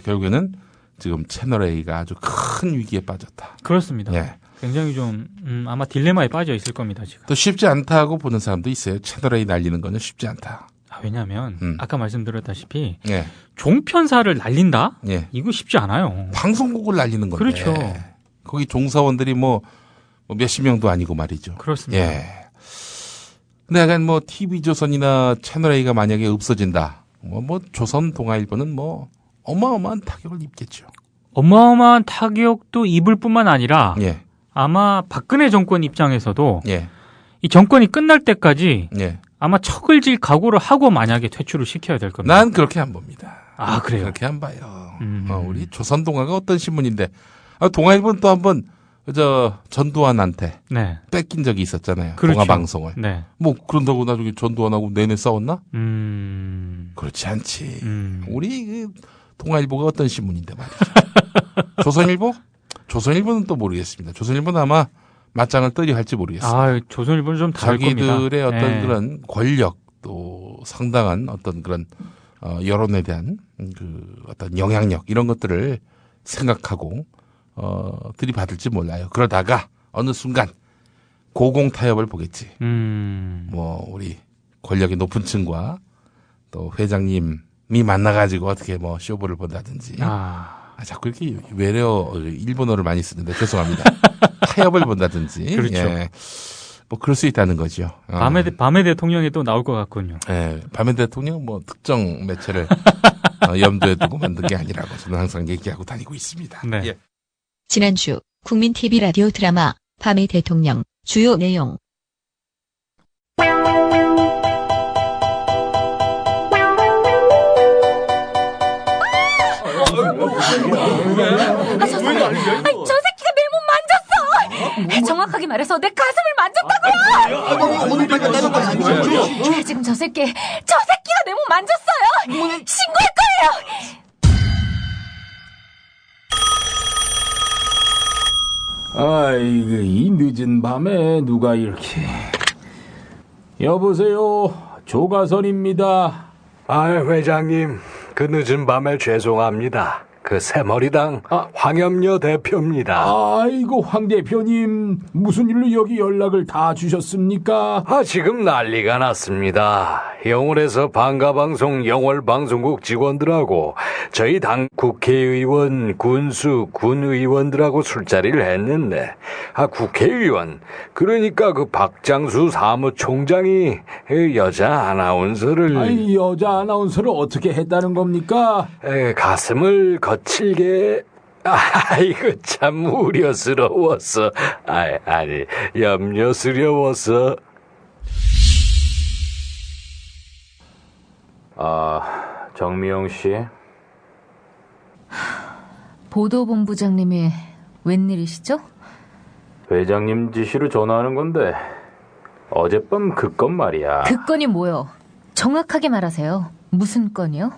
결국에는 지금 채널A가 아주 큰 위기에 빠졌다. 그렇습니다. 예. 굉장히 좀 아마 딜레마에 빠져 있을 겁니다. 지금. 또 쉽지 않다고 보는 사람도 있어요. 채널A 날리는 거는 쉽지 않다. 왜냐하면 아까 말씀드렸다시피 예. 종편사를 날린다? 예. 이거 쉽지 않아요. 방송국을 날리는 건데. 그렇죠. 거기 종사원들이 뭐 몇십 명도 아니고 말이죠. 그렇습니다. 예. 근데 약간 뭐 TV조선이나 채널A가 만약에 없어진다. 뭐 조선동아일보는 뭐 어마어마한 타격을 입겠죠. 어마어마한 타격도 입을 뿐만 아니라 예. 아마 박근혜 정권 입장에서도 예. 이 정권이 끝날 때까지 예. 아마 척을 질 각오를 하고 만약에 퇴출을 시켜야 될 겁니다. 난 그렇게 안 봅니다. 아, 그래요? 그렇게 안 봐요. 우리 조선동아가 어떤 신문인데 동아일보는 또 한번 전두환한테 네. 뺏긴 적이 있었잖아요. 그렇죠. 동아방송을. 네. 뭐 그런다고 나중에 전두환하고 내내 싸웠나? 그렇지 않지. 우리 동아일보가 어떤 신문인데 말이죠. 조선일보? 조선일보는 또 모르겠습니다. 조선일보는 아마 맞짱을 뜨려 할지 모르겠어요. 아, 조선일보는 좀 다를 겁니다. 자기들의 어떤 네. 그런 권력 또 상당한 어떤 그런 여론에 대한 그 어떤 영향력 이런 것들을 생각하고 들이받을지 몰라요. 그러다가 어느 순간 고공타협을 보겠지. 뭐 우리 권력의 높은 층과 또 회장님이 만나가지고 어떻게 뭐 쇼부를 본다든지. 자꾸 이렇게 외래어 일본어를 많이 쓰는데 죄송합니다. 타협을 본다든지. 그렇죠. 예. 뭐 그럴 수 있다는 거죠. 밤의 대통령이 또 나올 것 같군요. 예. 밤의 대통령 뭐 특정 매체를 염두에 두고 만든 게 아니라고 저는 항상 얘기하고 다니고 있습니다. 네. 예. 지난주 국민 TV 라디오 드라마 밤의 대통령 주요 내용. 저 새끼가 내 몸 만졌어! 정확하게 말해서 내 가슴을 만졌다고요! 지금 저 새끼가 내 몸 만졌어요! 신고할 거예요! 아이고, 이 늦은 밤에 누가 이렇게... 여보세요, 조가선입니다. 회장님, 그 늦은 밤에 죄송합니다. 그 새머리당 황염려 대표입니다. 아이고, 황 대표님, 무슨 일로 여기 연락을 다 주셨습니까? 지금 난리가 났습니다. 영월에서 방가방송 영월방송국 직원들하고 저희 당 국회의원, 군수, 군의원들하고 술자리를 했는데 국회의원, 그러니까 그 박장수 사무총장이 여자 아나운서를 여자 아나운서를 어떻게 했다는 겁니까? 가슴을 거칠게 아이고 참 우려스러워서 아니 염려스러워서 정미영 씨. 보도본부장님이 웬일이시죠? 회장님 지시로 전화하는 건데 어젯밤 그 건 말이야. 그 건이 뭐요? 정확하게 말하세요. 무슨 건이요?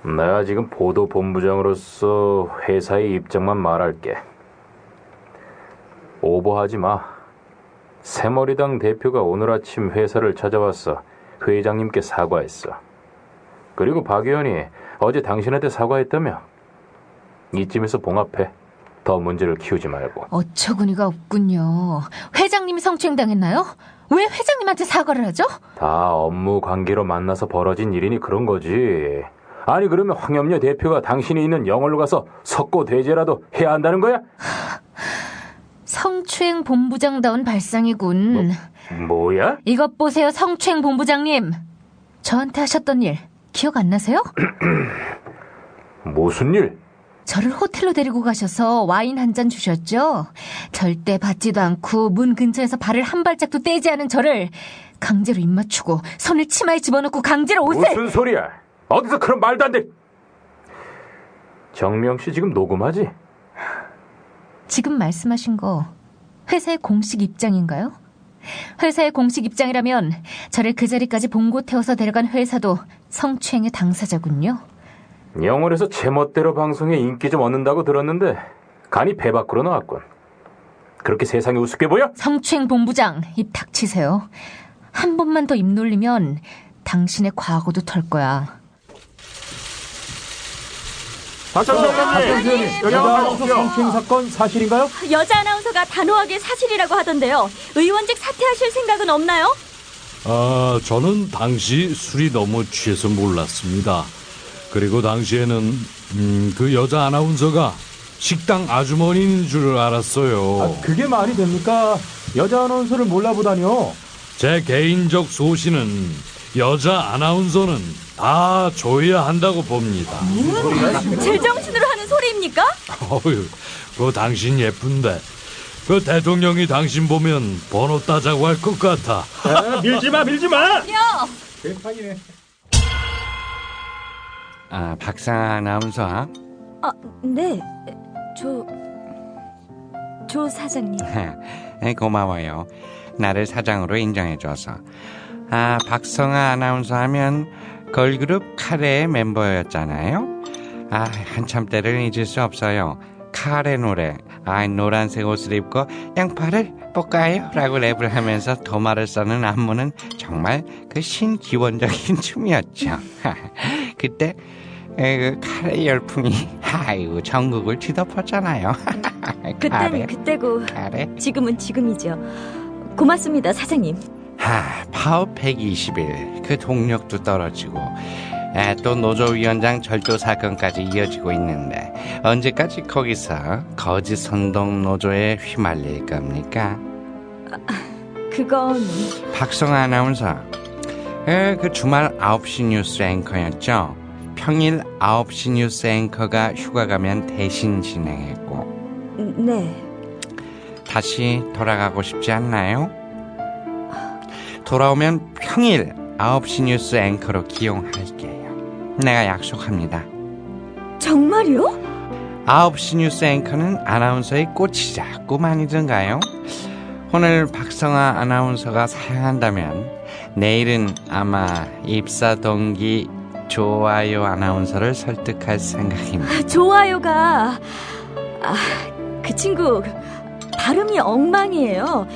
내가 지금 보도본부장으로서 회사의 입장만 말할게. 오버하지 마. 새머리당 대표가 오늘 아침 회사를 찾아와서 회장님께 사과했어. 그리고 박 의원이 어제 당신한테 사과했다며. 이쯤에서 봉합해. 더 문제를 키우지 말고. 어처구니가 없군요. 회장님이 성추행당했나요? 왜 회장님한테 사과를 하죠? 다 업무 관계로 만나서 벌어진 일이니 그런 거지. 아니 그러면 황염려 대표가 당신이 있는 영월로 가서 석고대죄라도 해야 한다는 거야? 성추행 본부장다운 발상이군. 뭐야? 이것 보세요, 성추행 본부장님. 저한테 하셨던 일 기억 안 나세요? 무슨 일? 저를 호텔로 데리고 가셔서 와인 한 잔 주셨죠? 절대 받지도 않고 문 근처에서 발을 한 발짝도 떼지 않은 저를 강제로 입 맞추고 손을 치마에 집어넣고 강제로 옷을... 무슨 소리야? 어디서 그런 말도 안 돼. 정명 씨 지금 녹음하지? 지금 말씀하신 거 회사의 공식 입장인가요? 회사의 공식 입장이라면 저를 그 자리까지 봉고 태워서 데려간 회사도 성추행의 당사자군요. 영월에서 제멋대로 방송에 인기 좀 얻는다고 들었는데 간이 배 밖으로 나왔군. 그렇게 세상이 우습게 보여? 성추행 본부장, 입 닥치세요. 한 번만 더 입 놀리면 당신의 과거도 털 거야. 박정수님, 여자 아나운서 성추행 사건 사실인가요? 여자 아나운서가 단호하게 사실이라고 하던데요. 의원직 사퇴하실 생각은 없나요? 저는 당시 술이 너무 취해서 몰랐습니다. 그리고 당시에는 그 여자 아나운서가 식당 아주머니인 줄 알았어요. 그게 말이 됩니까? 여자 아나운서를 몰라보다니요. 제 개인적 소신은 여자 아나운서는 다 줘야 한다고 봅니다. 제정신으로 하는 소리입니까? 어휴, 그 당신 예쁜데 그 대통령이 당신 보면 번호 따자고 할 것 같아. 밀지마. 대판이네. 박상아 아나운서. 네. 조 사장님. 고마워요. 나를 사장으로 인정해줘서. 박성아 아나운서 하면 걸그룹 카레의 멤버였잖아요. 한참 때를 잊을 수 없어요. 카레 노래. 노란색 옷을 입고 양파를 볶아요 라고 랩을 하면서 도마를 써는 안무는 정말 그 신기원적인 춤이었죠. 그때 그 카레 열풍이 전국을 뒤덮었잖아요. 그때는 그때고 카레? 지금은 지금이죠. 고맙습니다, 사장님. 파업 120일 그 동력도 떨어지고 또 노조위원장 절도 사건까지 이어지고 있는데 언제까지 거기서 거짓 선동 노조에 휘말릴 겁니까? 그건 박성아 아나운서 그 주말 9시 뉴스 앵커였죠. 평일 9시 뉴스 앵커가 휴가 가면 대신 진행했고 네. 다시 돌아가고 싶지 않나요? 돌아오면 평일 9시 뉴스 앵커로 기용할게요. 내가 약속합니다. 정말요? 9시 뉴스 앵커는 아나운서의 꽃이 자꾸 많이든가요? 오늘 박성아 아나운서가 사양한다면 내일은 아마 입사 동기 좋아요 아나운서를 설득할 생각입니다. 좋아요가 그 친구 발음이 엉망이에요.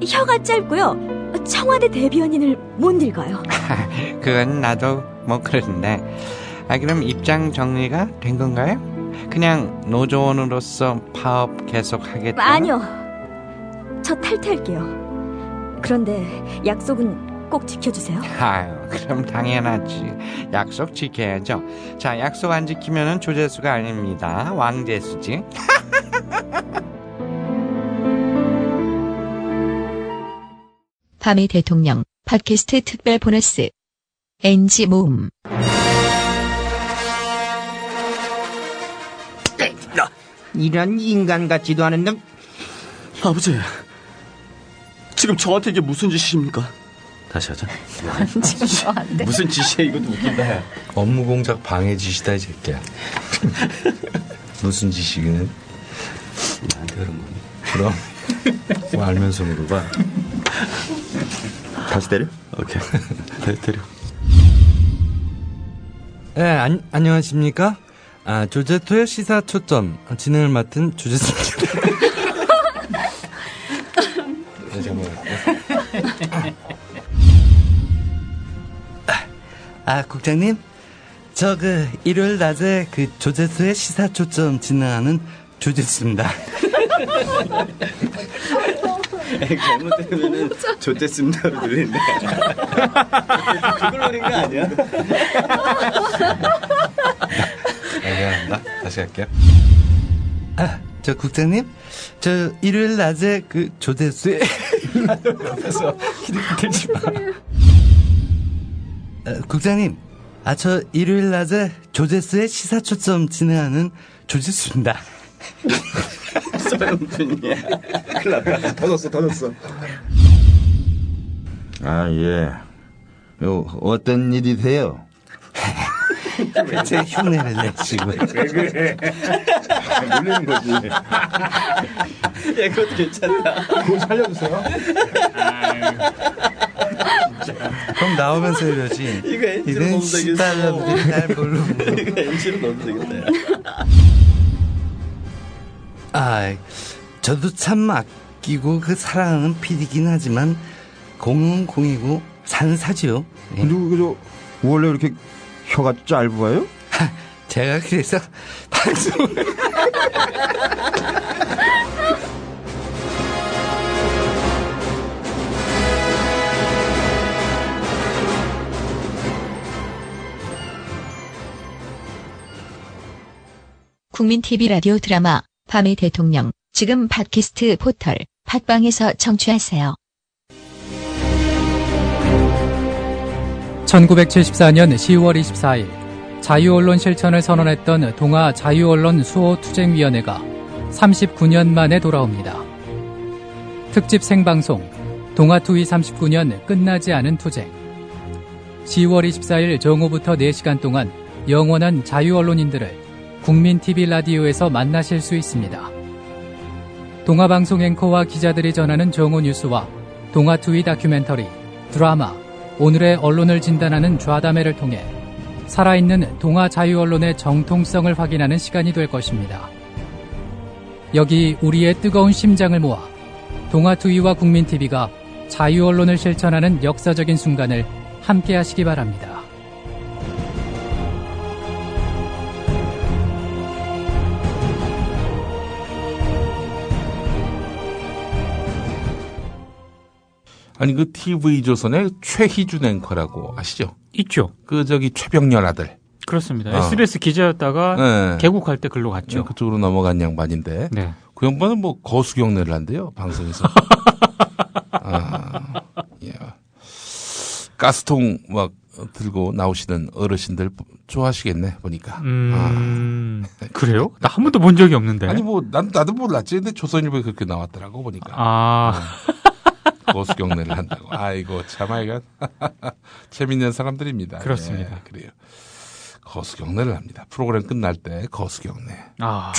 혀가 짧고요. 청와대 대변인을 못 읽어요. 그건 나도 뭐 그런데 그럼 입장 정리가 된 건가요? 그냥 노조원으로서 파업 계속하겠다? 아니요. 저 탈퇴할게요. 그런데 약속은 꼭 지켜주세요. 그럼 당연하지. 약속 지켜야죠. 자, 약속 안 지키면은 조재수가 아닙니다. 왕재수지. 밤의 대통령 팟캐스트 특별 보너스 NG 모음. 이런 인간 같지도 않은 놈. 아버지, 지금 저한테 이게 무슨 짓입니까? 다시 하자. 지금 안 돼. 무슨 짓이야? 이것도 웃긴다. 업무 공작 방해 짓이다 이 새끼야. 무슨 짓이기는 나한테 그런 거니? 그럼 뭐 알면서 물어봐. 다시 때려? 오케이. 때려. 네, 안녕하십니까? 조제토의 시사 초점 진행을 맡은 조제토입니다. 국장님, 저 일요일 낮에 조제토의 시사 초점 진행하는 조제수입니다. 잘못 들으면은 좋댔습니다로 들리는데 그걸 노린 거 아니야? 미안합니다. 다시 할게요. 저 국장님, 저 일요일 낮에 조대수의 옆에서 기대지 마. 국장님, 저 일요일 낮에 조제수의 시사초점 진행하는 조제수입니다. 소영준이야. 큰일 났다. 더 넣었어. 예. 어떤 일이세요? 제 흉내를 내시고. 왜 그래? 놀리는 거지. 야, 그것도 괜찮다. 그거 살려주세요. 그럼 나오면서 이러지. 이거 NG로 넣으면 되겠어. 날 모르고. 이거 NG로 넣으면 되겠다. 저도 참 아끼고 사랑하는 PD긴 하지만 공은 공이고 사는 사지요. 근데 원래 이렇게 혀가 짧아요? 제가 그래서 방송을 국민TV 라디오 드라마 밤의 대통령 지금 팟캐스트 포털 팟빵에서 청취하세요. 1974년 10월 24일 자유언론 실천을 선언했던 동아 자유언론 수호투쟁위원회가 39년 만에 돌아옵니다. 특집 생방송 동아투위 39년 끝나지 않은 투쟁. 10월 24일 정오부터 4시간 동안 영원한 자유언론인들을 국민TV 라디오에서 만나실 수 있습니다. 동아방송 앵커와 기자들이 전하는 정오 뉴스와 동아투위 다큐멘터리, 드라마, 오늘의 언론을 진단하는 좌담회를 통해 살아있는 동아 자유언론의 정통성을 확인하는 시간이 될 것입니다. 여기 우리의 뜨거운 심장을 모아 동아투위와 국민TV가 자유언론을 실천하는 역사적인 순간을 함께 하시기 바랍니다. 아니 그 TV조선의 최희준 앵커라고 아시죠? 있죠. 그 저기 최병렬 아들. 그렇습니다. SBS 기자였다가 네. 개국할 때 글로 갔죠. 네, 그쪽으로 넘어간 양반인데 네. 그 양반은 뭐 거수경례를 한대요 방송에서. 예. 가스통 막 들고 나오시는 어르신들 좋아하시겠네 보니까. 그래요? 나 한 번도 본 적이 없는데. 아니 뭐 나도 몰랐지. 근데 조선일보에 그렇게 나왔더라고 보니까. 거수경례를 한다고. 아이고 참 하여간 재밌는 사람들입니다. 그렇습니다. 예, 그래요. 거수경례를 합니다. 프로그램 끝날 때 거수경례.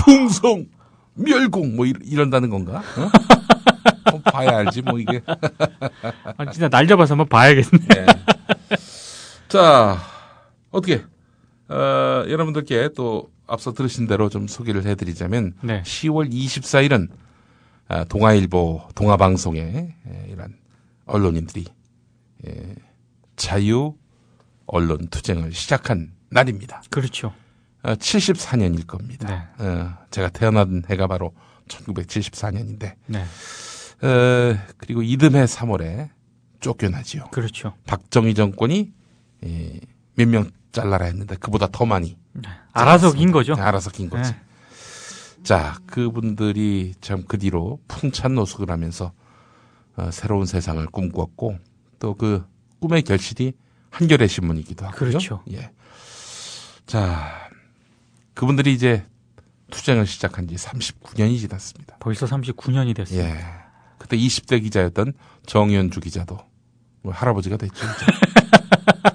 충성, 멸공 뭐 이런다는 건가? 어? 봐야 알지 뭐 이게. 진짜 날 잡아서 한번 봐야겠네. 네. 자 어떻게 여러분들께 또 앞서 들으신 대로 좀 소개를 해드리자면 네. 10월 24일은 동아일보, 동아방송의 이런 언론인들이 자유 언론 투쟁을 시작한 날입니다. 그렇죠. 74년일 겁니다. 네. 제가 태어난 해가 바로 1974년인데, 네. 그리고 이듬해 3월에 쫓겨나지요. 그렇죠. 박정희 정권이 몇 명 잘라라 했는데 그보다 더 많이. 알아서 긴 거죠. 알아서 긴 거지. 네. 자, 그분들이 참 그 뒤로 풍찬 노숙을 하면서 새로운 세상을 꿈꾸었고 또 그 꿈의 결실이 한겨레 신문이기도 하고요. 그렇죠. 예. 자, 그분들이 이제 투쟁을 시작한 지 39년이 지났습니다. 벌써 39년이 됐어요. 예. 그때 20대 기자였던 정연주 기자도 뭐 할아버지가 됐죠. 이제.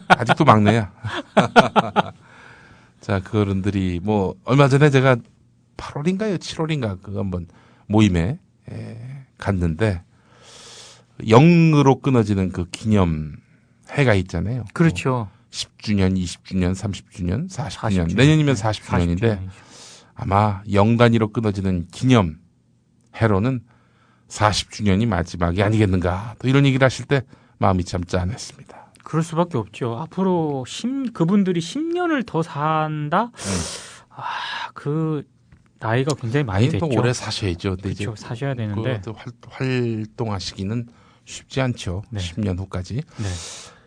아직도 막내야. 자, 그분들이 뭐 얼마 전에 제가 8월인가요? 7월인가 그 한번 모임에 갔는데 0으로 끊어지는 그 기념 해가 있잖아요. 그렇죠. 10주년, 20주년, 30주년, 40주년. 내년이면 40주년인데 아마 0 단위로 끊어지는 기념 해로는 40주년이 마지막이 아니겠는가. 또 이런 얘기를 하실 때 마음이 참 짠했습니다. 그럴 수밖에 없죠. 앞으로 그분들이 10년을 더 산다? 그 나이가 굉장히 많이 됐죠. 오래 사셔야죠. 그렇죠. 이제 사셔야 되는데 활동하시기는 쉽지 않죠. 네. 10년 후까지. 네.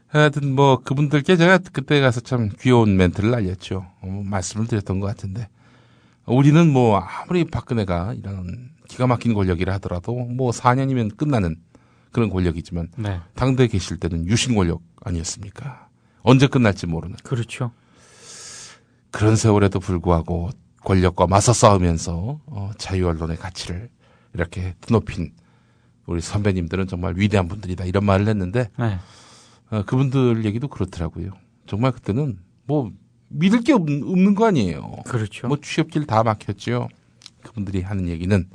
하여튼 뭐 그분들께 제가 그때 가서 참 귀여운 멘트를 날렸죠. 말씀을 드렸던 것 같은데 우리는 뭐 아무리 박근혜가 이런 기가 막힌 권력이라 하더라도 뭐 4년이면 끝나는 그런 권력이지만 네. 당대에 계실 때는 유신 권력 아니었습니까? 언제 끝날지 모르는. 그렇죠. 그런 세월에도 불구하고 권력과 맞서 싸우면서 자유 언론의 가치를 이렇게 드높인 우리 선배님들은 정말 위대한 분들이다 이런 말을 했는데 네. 그분들 얘기도 그렇더라고요. 정말 그때는 뭐 믿을 게 없는 거 아니에요. 그렇죠. 뭐 취업길 다 막혔죠. 그분들이 하는 얘기는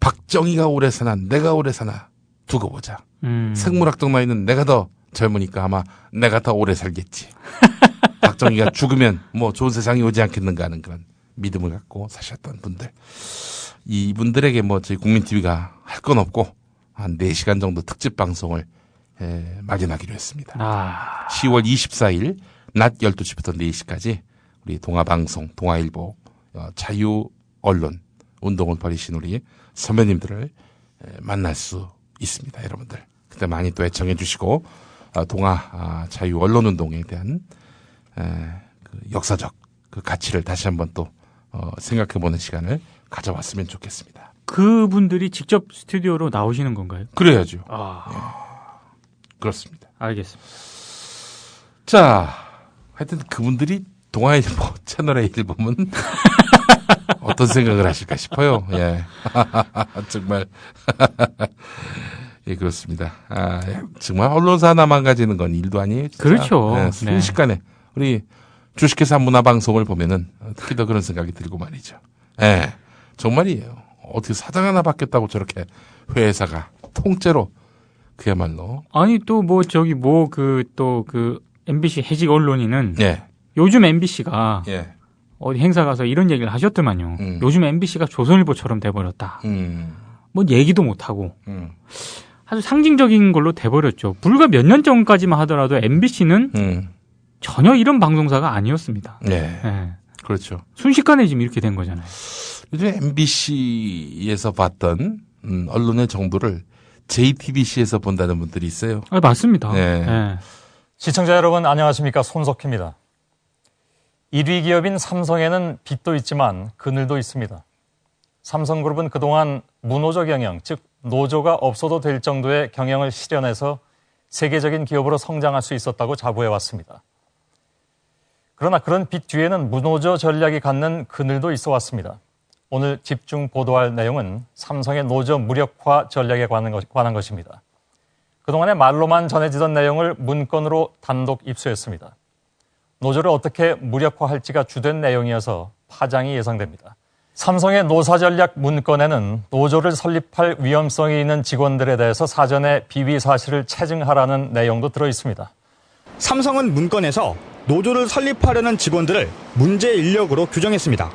박정희가 오래 사나 내가 오래 사나 두고 보자. 생물학적 나이는 내가 더 젊으니까 아마 내가 더 오래 살겠지. 박정희가 죽으면 뭐 좋은 세상이 오지 않겠는가 하는 그런 믿음을 갖고 사셨던 분들. 이분들에게 뭐 저희 국민TV가 할 건 없고 한 4시간 정도 특집 방송을 마련하기로 했습니다. 10월 24일 낮 12시부터 4시까지 우리 동아방송, 동아일보, 자유 언론 운동을 벌이신 우리 선배님들을 만날 수 있습니다, 여러분들. 그때 많이 또 애청해 주시고 동아 자유 언론 운동에 대한 그 역사적 그 가치를 다시 한번 또 생각해 보는 시간을 가져왔으면 좋겠습니다. 그분들이 직접 스튜디오로 나오시는 건가요? 그래야죠. 그렇습니다. 알겠습니다. 자, 하여튼 그분들이 동아일보 채널에 일 보면 어떤 생각을 하실까 싶어요. 예. 정말. 예, 그렇습니다. 정말 언론사 하나만 가지는 건 일도 아니에요. 진짜. 그렇죠. 예, 순식간에 우리 주식회사 문화방송을 보면은 특히 더 그런 생각이 들고 말이죠. 예. 정말이에요. 어떻게 사장 하나 바뀌었다고 저렇게 회사가 통째로 그야말로. 아니, 또 뭐 저기 뭐 그 MBC 해직 언론인은 예. 요즘 MBC가 예. 어디 행사 가서 이런 얘기를 하셨더만요. 요즘 MBC가 조선일보처럼 돼버렸다. 뭐 얘기도 못하고 아주 상징적인 걸로 돼버렸죠. 불과 몇 년 전까지만 하더라도 MBC는 전혀 이런 방송사가 아니었습니다. 네. 네. 그렇죠. 순식간에 지금 이렇게 된 거잖아요. 요즘 MBC에서 봤던 언론의 정도를 JTBC에서 본다는 분들이 있어요. 맞습니다. 네. 네. 시청자 여러분 안녕하십니까, 손석희입니다. 1위 기업인 삼성에는 빚도 있지만 그늘도 있습니다. 삼성그룹은 그동안 무노조 경영, 즉 노조가 없어도 될 정도의 경영을 실현해서 세계적인 기업으로 성장할 수 있었다고 자부해왔습니다. 그러나 그런 빚 뒤에는 무노조 전략이 갖는 그늘도 있어 왔습니다. 오늘 집중 보도할 내용은 삼성의 노조 무력화 전략에 관한 것입니다. 그동안에 말로만 전해지던 내용을 문건으로 단독 입수했습니다. 노조를 어떻게 무력화할지가 주된 내용이어서 파장이 예상됩니다. 삼성의 노사 전략 문건에는 노조를 설립할 위험성이 있는 직원들에 대해서 사전에 비위 사실을 체증하라는 내용도 들어 있습니다. 삼성은 문건에서 노조를 설립하려는 직원들을 문제 인력으로 규정했습니다.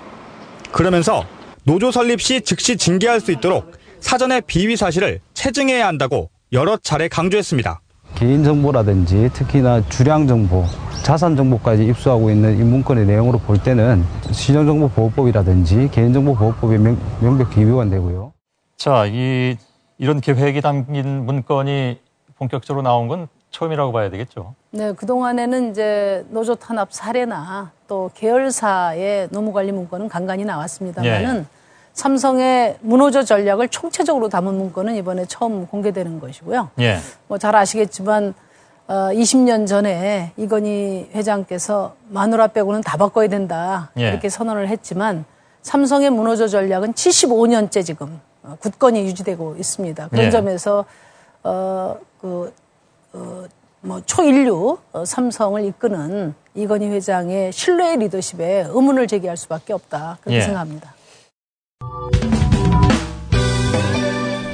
그러면서 노조 설립 시 즉시 징계할 수 있도록 사전에 비위 사실을 체증해야 한다고 여러 차례 강조했습니다. 개인정보라든지 특히나 주량정보, 자산정보까지 입수하고 있는 이 문건의 내용으로 볼 때는 신용정보보호법이라든지 개인정보보호법에 명백히 위반되고요. 자, 이런 계획이 담긴 문건이 본격적으로 나온 건 처음이라고 봐야 되겠죠. 네, 그동안에는 이제 노조 탄압 사례나 또 계열사의 노무관리 문건은 간간히 나왔습니다만은 삼성의 무노조 전략을 총체적으로 담은 문건은 이번에 처음 공개되는 것이고요. 예. 뭐 잘 아시겠지만 20년 전에 이건희 회장께서 마누라 빼고는 다 바꿔야 된다 이렇게 선언을 했지만 삼성의 무노조 전략은 75년째 지금 굳건히 유지되고 있습니다. 그런 점에서 초인류 삼성을 이끄는 이건희 회장의 신뢰의 리더십에 의문을 제기할 수밖에 없다 그렇게 생각합니다.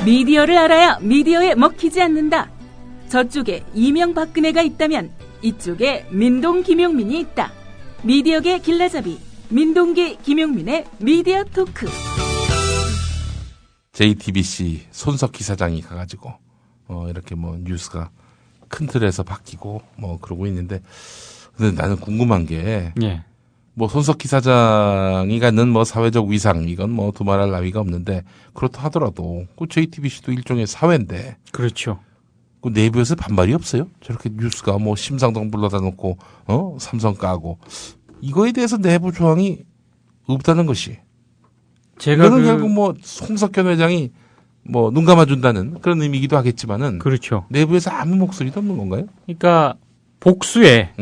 미디어를 알아야 미디어에 먹히지 않는다. 저쪽에 이명박근혜가 있다면 이쪽에 민동 김용민이 있다. 미디어계 길라잡이 민동기 김용민의 미디어 토크. JTBC 손석희 사장이 가가지고 이렇게 뭐 뉴스가 큰 틀에서 바뀌고 뭐 그러고 있는데, 근데 나는 궁금한 게 뭐 손석희 사장이 갖는 뭐 사회적 위상 이건 뭐 두말할 나위가 없는데, 그렇다 하더라도 그 JTBC도 일종의 사회인데. 그렇죠. 그 내부에서 반발이 없어요? 저렇게 뉴스가 뭐 심상정 불러다 놓고 삼성 까고 이거에 대해서 내부 조항이 없다는 것이. 제가 이거는 결국 뭐 홍석현 회장이 뭐 눈 감아준다는 그런 의미이기도 하겠지만은. 그렇죠. 내부에서 아무 목소리도 없는 건가요? 그러니까 복수의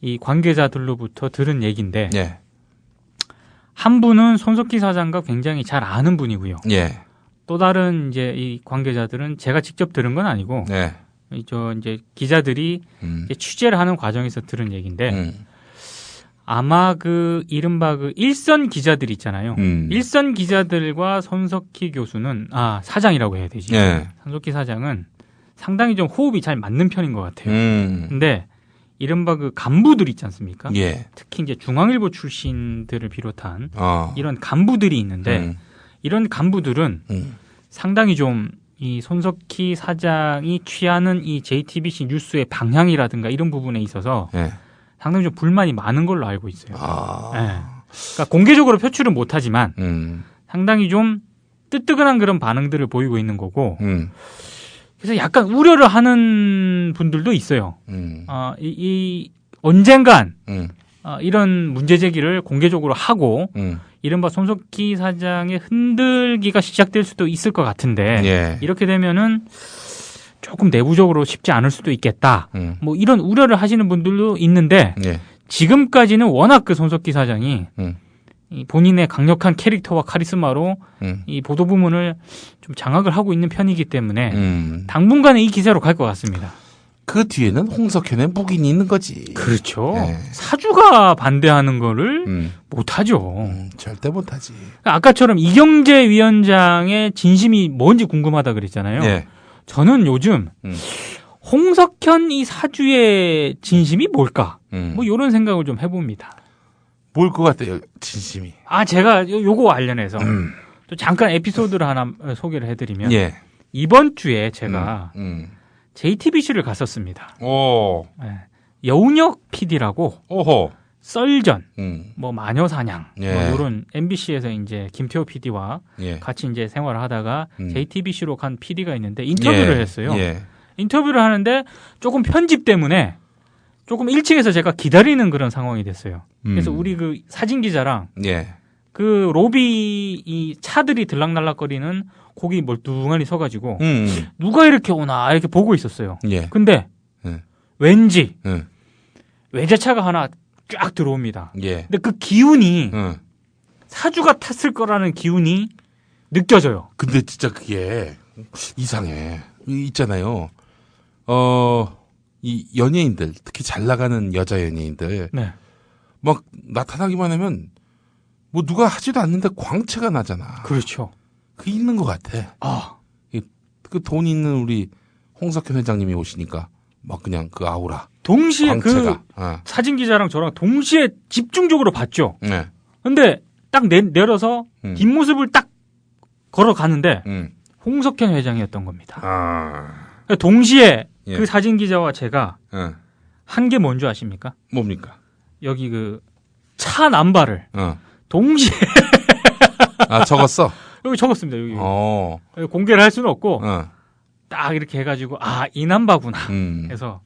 이 관계자들로부터 들은 얘기인데 한 분은 손석희 사장과 굉장히 잘 아는 분이고요. 또 다른 이제 이 관계자들은 제가 직접 들은 건 아니고 이제 기자들이 이제 취재를 하는 과정에서 들은 얘기인데 아마 그 이른바 그 일선 기자들 있잖아요. 일선 기자들과 손석희 교수는 사장이라고 해야 되지. 손석희 사장은 상당히 좀 호흡이 잘 맞는 편인 것 같아요. 근데 이른바 그 간부들 있지 않습니까? 특히 이제 중앙일보 출신들을 비롯한 이런 간부들이 있는데 이런 간부들은 상당히 좀 이 손석희 사장이 취하는 이 JTBC 뉴스의 방향이라든가 이런 부분에 있어서 상당히 좀 불만이 많은 걸로 알고 있어요. 네. 그러니까 공개적으로 표출은 못하지만 상당히 좀 뜨뜨근한 그런 반응들을 보이고 있는 거고 그래서 약간 우려를 하는 분들도 있어요. 언젠간 이런 문제 제기를 공개적으로 하고 이른바 손석희 사장의 흔들기가 시작될 수도 있을 것 같은데 예. 이렇게 되면은 조금 내부적으로 쉽지 않을 수도 있겠다. 뭐 이런 우려를 하시는 분들도 있는데 예. 지금까지는 워낙 그 손석희 사장이 이 본인의 강력한 캐릭터와 카리스마로 이 보도 부문을 좀 장악을 하고 있는 편이기 때문에 당분간은 이 기세로 갈 것 같습니다. 그 뒤에는 홍석현의 묵인이 있는 거지. 그렇죠. 사주가 반대하는 거를 못하죠. 절대 못하지. 아까처럼 이경재 위원장의 진심이 뭔지 궁금하다 그랬잖아요. 네. 저는 요즘 홍석현 이 사주의 진심이 뭘까? 뭐 이런 생각을 좀 해봅니다. 뭘 것 같아요, 진심이? 제가 요거 관련해서 또 잠깐 에피소드를 하나 소개를 해드리면 예. 이번 주에 제가 JTBC를 갔었습니다. 오. 네. 여운혁 PD라고 썰전, 뭐 마녀사냥, 예. 뭐 이런 MBC에서 이제 김태호 PD와 예. 같이 이제 생활을 하다가 JTBC로 간 PD가 있는데 인터뷰를 예. 했어요. 예. 인터뷰를 하는데 조금 편집 때문에 조금 1층에서 제가 기다리는 그런 상황이 됐어요. 그래서 우리 그 사진 기자랑 예. 그 로비 이 차들이 들락날락거리는 거기 멀뚱하니 서가지고 누가 이렇게 오나 이렇게 보고 있었어요. 예. 근데 왠지 외제차가 하나 쫙 들어옵니다. 예. 근데 그 기운이 사주가 탔을 거라는 기운이 느껴져요. 근데 진짜 그게 이상해. 있잖아요. 이 연예인들, 특히 잘 나가는 여자 연예인들, 네. 막 나타나기만 하면 뭐 누가 하지도 않는데 광채가 나잖아. 그렇죠. 그 있는 것 같아. 그 돈 있는 우리 홍석현 회장님이 오시니까 막 그냥 그 아우라. 동시에 광채가. 그 사진 기자랑 저랑 동시에 집중적으로 봤죠. 네. 근데 딱 내려서 뒷모습을 딱 걸어가는데 홍석현 회장이었던 겁니다. 동시에 예. 그 사진 기자와 제가 한 게 뭔지 아십니까? 뭡니까? 여기 그 차 남발을 동시에 적었어? 여기 적었습니다. 여기 공개를 할 수는 없고 딱 이렇게 해가지고 이 남바구나 해서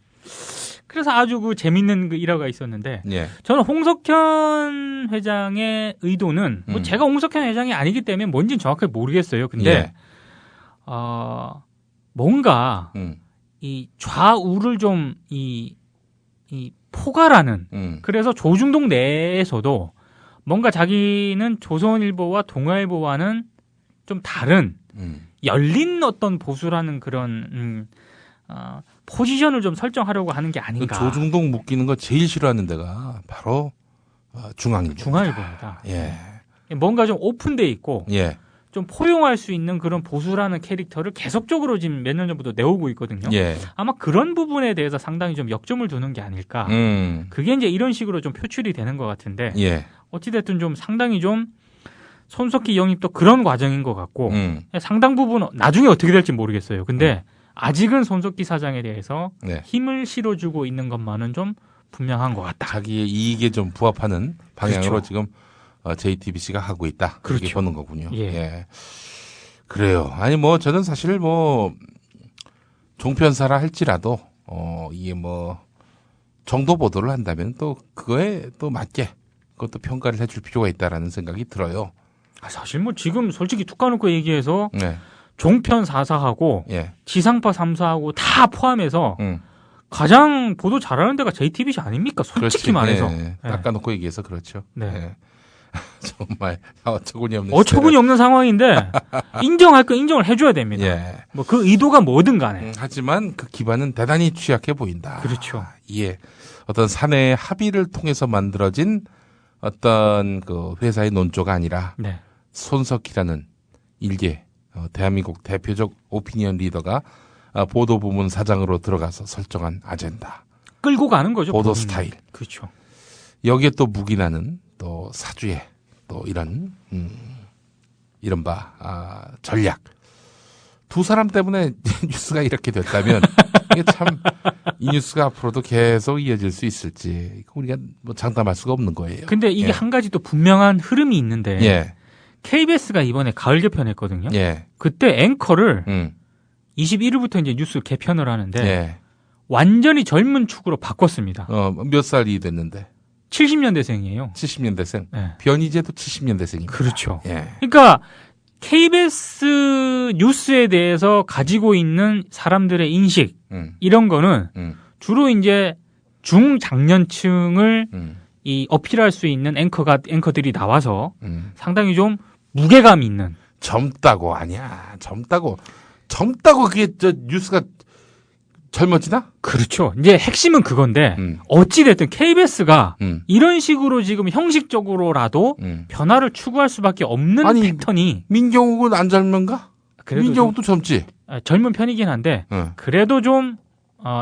그래서 아주 그 재밌는 그 일화가 있었는데 예. 저는 홍석현 회장의 의도는 뭐 제가 홍석현 회장이 아니기 때문에 뭔지는 정확하게 모르겠어요. 근데 예. 뭔가 이 좌우를 좀 이 포괄하는 그래서 조중동 내에서도 뭔가 자기는 조선일보와 동아일보와는 좀 다른 열린 어떤 보수라는 그런 포지션을 좀 설정하려고 하는 게 아닌가. 그 조중동 묶이는 거 제일 싫어하는 데가 바로 중앙일보입니다. 예. 뭔가 좀 오픈돼 있고 예. 좀 포용할 수 있는 그런 보수라는 캐릭터를 계속적으로 지금 몇 년 전부터 내오고 있거든요. 예. 아마 그런 부분에 대해서 상당히 좀 역점을 두는 게 아닐까. 그게 이제 이런 식으로 좀 표출이 되는 것 같은데 예. 어찌됐든 좀 상당히 좀 손석희 영입도 그런 과정인 것 같고 상당 부분 나중에 어떻게 될지 모르겠어요. 근데 아직은 손석희 사장에 대해서 네. 힘을 실어주고 있는 것만은 좀 분명한 것 같다. 자기의 이익에 좀 부합하는 방향으로 그렇죠. 지금 JTBC가 하고 있다. 그렇게 그렇죠. 보는 거군요. 예. 예. 그래요. 아니 뭐 저는 사실 뭐 종편사라 할지라도 이게 뭐 정도 보도를 한다면 또 그거에 또 맞게 그것도 평가를 해줄 필요가 있다라는 생각이 들어요. 사실 뭐 지금 솔직히 툭 까놓고 얘기해서 네. 종편 4사하고 예. 지상파 3사하고 다 포함해서 가장 보도 잘하는 데가 JTBC 아닙니까? 솔직히 말해서. 네. 닦아놓고 얘기해서 그렇죠. 네. 네. 정말 어처구니 없는 어처구니 없는 상황인데 인정할 거 인정을 해줘야 됩니다. 예. 뭐 그 의도가 뭐든 간에. 하지만 그 기반은 대단히 취약해 보인다. 그렇죠. 예. 어떤 사내의 합의를 통해서 만들어진 어떤 그 회사의 논조가 아니라 네. 손석희라는 일개 대한민국 대표적 오피니언 리더가 보도 부문 사장으로 들어가서 설정한 아젠다. 끌고 가는 거죠. 보도 본인은. 스타일. 그렇죠. 여기에 또 묵인하는 또 사주의 또 이런 이른바 전략. 두 사람 때문에 뉴스가 이렇게 됐다면 이게 참 이 뉴스가 앞으로도 계속 이어질 수 있을지 우리가 뭐 장담할 수가 없는 거예요. 근데 이게 예. 한 가지 또 분명한 흐름이 있는데 예. KBS가 이번에 가을 개편했거든요. 예. 그때 앵커를 21일부터 이제 뉴스 개편을 하는데 예. 완전히 젊은 축으로 바꿨습니다. 몇 살이 됐는데? 70년대생이에요. 70년대생. 네. 변희재도 70년대생입니다. 그렇죠. 예. 그러니까 KBS 뉴스에 대해서 가지고 있는 사람들의 인식 이런 거는 주로 이제 중장년층을 이 어필할 수 있는 앵커들이 나와서 상당히 좀 무게감 있는 젊다고 아니야. 젊다고 그게 저 뉴스가 젊어지나? 그렇죠. 이제 핵심은 그건데 어찌됐든 KBS가 이런 식으로 지금 형식적으로라도 변화를 추구할 수밖에 없는 패턴이 민경욱은 안 젊은가? 민경욱도 젊지. 젊은 편이긴 한데 그래도 좀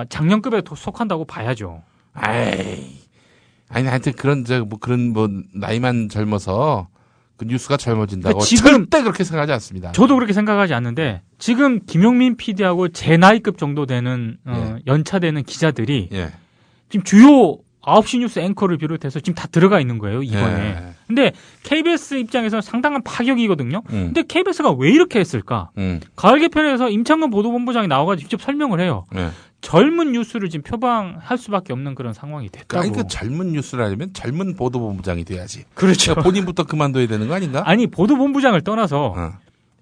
장년급에 속한다고 봐야죠. 아니 하여튼 그런 나이만 젊어서 그 뉴스가 젊어진다고 지금 절대 그렇게 생각하지 않습니다. 저도 그렇게 생각하지 않는데 지금 김용민 PD하고 제 나이급 정도 되는 연차되는 기자들이 지금 주요 9시 뉴스 앵커를 비롯해서 지금 다 들어가 있는 거예요, 이번에. 근데 KBS 입장에서는 상당한 파격이거든요. 근데 KBS가 왜 이렇게 했을까? 가을 개편에서 임창근 보도본부장이 나와가지고 직접 설명을 해요. 젊은 뉴스를 지금 표방할 수밖에 없는 그런 상황이 됐다고. 그러니까 젊은 뉴스를 하려면 젊은 보도본부장이 돼야지. 그렇죠. 그러니까 본인부터 그만둬야 되는 거 아닌가? 아니, 보도본부장을 떠나서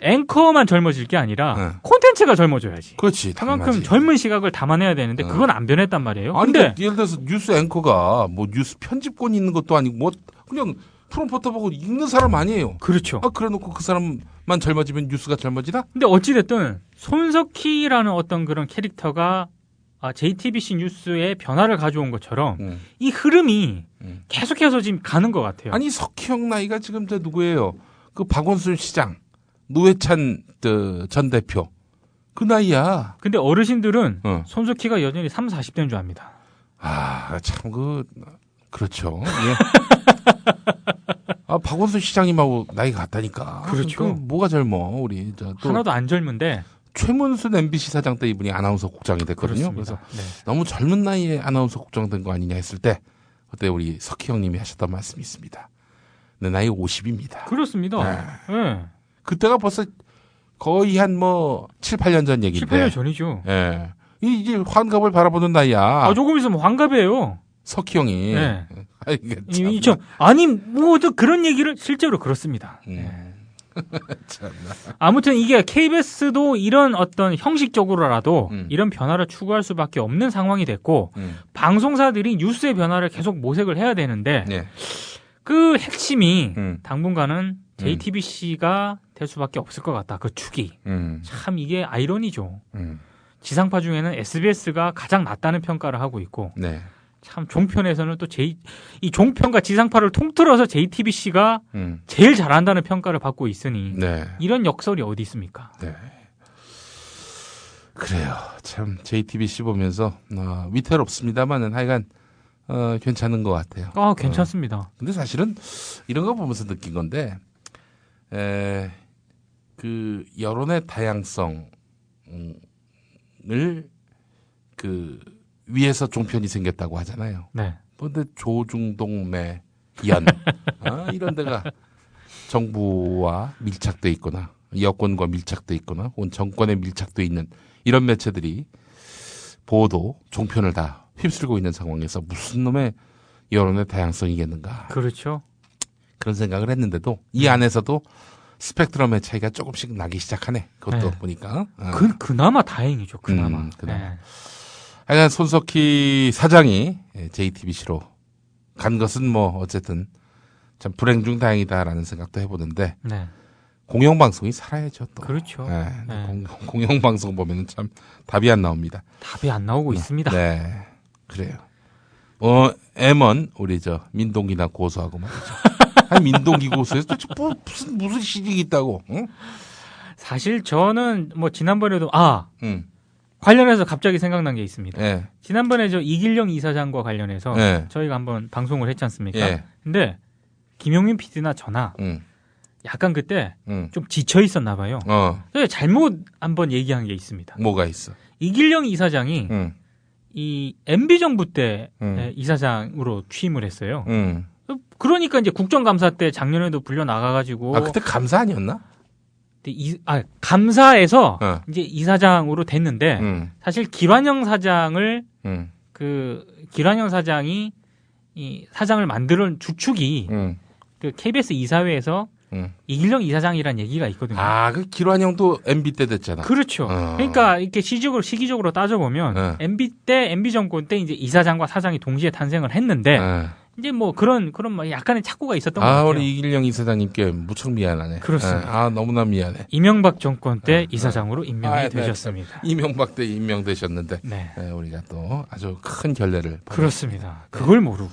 앵커만 젊어질 게 아니라 콘텐츠가 젊어져야지. 그렇지. 그만큼 당연하지. 젊은 시각을 담아내야 되는데 그건 안 변했단 말이에요. 아니, 근데 예를 들어서 뉴스 앵커가 뭐 뉴스 편집권이 있는 것도 아니고 뭐 그냥 프롬포터 보고 읽는 사람 아니에요. 그렇죠. 그래놓고 그 사람만 젊어지면 뉴스가 젊어지나? 근데 어찌됐든 손석희라는 어떤 그런 캐릭터가 JTBC 뉴스의 변화를 가져온 것처럼 이 흐름이 계속해서 지금 가는 것 같아요. 아니 석희 형 나이가 지금 저 누구예요? 그 박원순 시장, 노회찬 전 대표 그 나이야. 근데 어르신들은 손석희가 여전히 30, 40대인 줄 압니다. 참 그렇죠. 예. 박원순 시장님하고 나이가 같다니까. 그렇죠. 뭐가 젊어 우리 또 하나도 안 젊은데. 최문순 MBC 사장 때 이분이 아나운서 국장이 됐거든요. 그렇습니다. 그래서 너무 젊은 나이에 아나운서 국장 된 거 아니냐 했을 때 그때 우리 석희 형님이 하셨던 말씀이 있습니다. 내 나이 50입니다. 그렇습니다. 네. 그때가 벌써 거의 한 7, 8년 전 얘기인데. 7, 8년 전이죠. 예. 이제 환갑을 바라보는 나이야. 조금 있으면 환갑이에요. 석희 형이. 네. 아니, 그런 얘기를 실제로 그렇습니다. 아무튼 이게 KBS도 이런 어떤 형식적으로라도 이런 변화를 추구할 수밖에 없는 상황이 됐고 방송사들이 뉴스의 변화를 계속 모색을 해야 되는데 그 핵심이 당분간은 JTBC가 될 수밖에 없을 것 같다. 그 축이. 참 이게 아이러니죠. 지상파 중에는 SBS가 가장 낫다는 평가를 하고 있고 참 종편에서는 또 이 종편과 지상파를 통틀어서 JTBC가 제일 잘한다는 평가를 받고 있으니 이런 역설이 어디 있습니까? 그래요. 참 JTBC 보면서 위태롭습니다만은 하여간 괜찮은 것 같아요. 괜찮습니다. 근데 사실은 이런 거 보면서 느낀 건데 그 여론의 다양성을 위에서 종편이 생겼다고 하잖아요. 근데 조중동매 연 이런 데가 정부와 밀착돼 있거나 여권과 밀착돼 있거나 혹은 정권에 밀착돼 있는 이런 매체들이 보도 종편을 다 휩쓸고 있는 상황에서 무슨 놈의 여론의 다양성이겠는가. 그렇죠. 그런 생각을 했는데도 이 안에서도 스펙트럼의 차이가 조금씩 나기 시작하네. 그것도 보니까. 그나마 다행이죠. 그나마. 하여간 손석희 사장이 JTBC로 간 것은 어쨌든 참 불행 중 다행이다라는 생각도 해보는데 공영방송이 살아야죠 또. 그렇죠. 공영방송 보면은 참 답이 안 나옵니다. 답이 안 나오고 있습니다. 네, 그래요. M1 우리 민동기나 고소하고 말이죠. 민동기 고소해서 무슨 시직이 있다고? 응? 사실 저는 지난번에도 관련해서 갑자기 생각난 게 있습니다. 지난번에 이길영 이사장과 관련해서 저희가 한번 방송을 했지 않습니까? 근데 김용민 PD나 저나 약간 그때 좀 지쳐 있었나 봐요. 잘못 한번 얘기한 게 있습니다. 뭐가 있어? 이길영 이사장이 이 MB 정부 때 이사장으로 취임을 했어요. 그러니까 이제 국정감사 때 작년에도 불려 나가가지고. 그때 감사 아니었나? 감사에서 이제 이사장으로 됐는데 사실 기란영 사장을 기란영 사장이 이 사장을 만드는 주축이 그 KBS 이사회에서 이길영 이사장이라는 얘기가 있거든요. 그 기란영도 MB 때 됐잖아. 그렇죠. 그러니까 이렇게 시기적으로 따져보면 MB 정권 때 이제 이사장과 사장이 동시에 탄생을 했는데 이제 뭐 그런 약간의 착고가 있었던 것 같아요. 우리 이길영 이사장님께 무척 미안하네. 그렇습니다. 너무나 미안해. 이명박 정권 때 이사장으로 임명이 되셨습니다. 이명박 때 임명되셨는데 우리가 또 아주 큰 결례를 그렇습니다. 그걸 모르고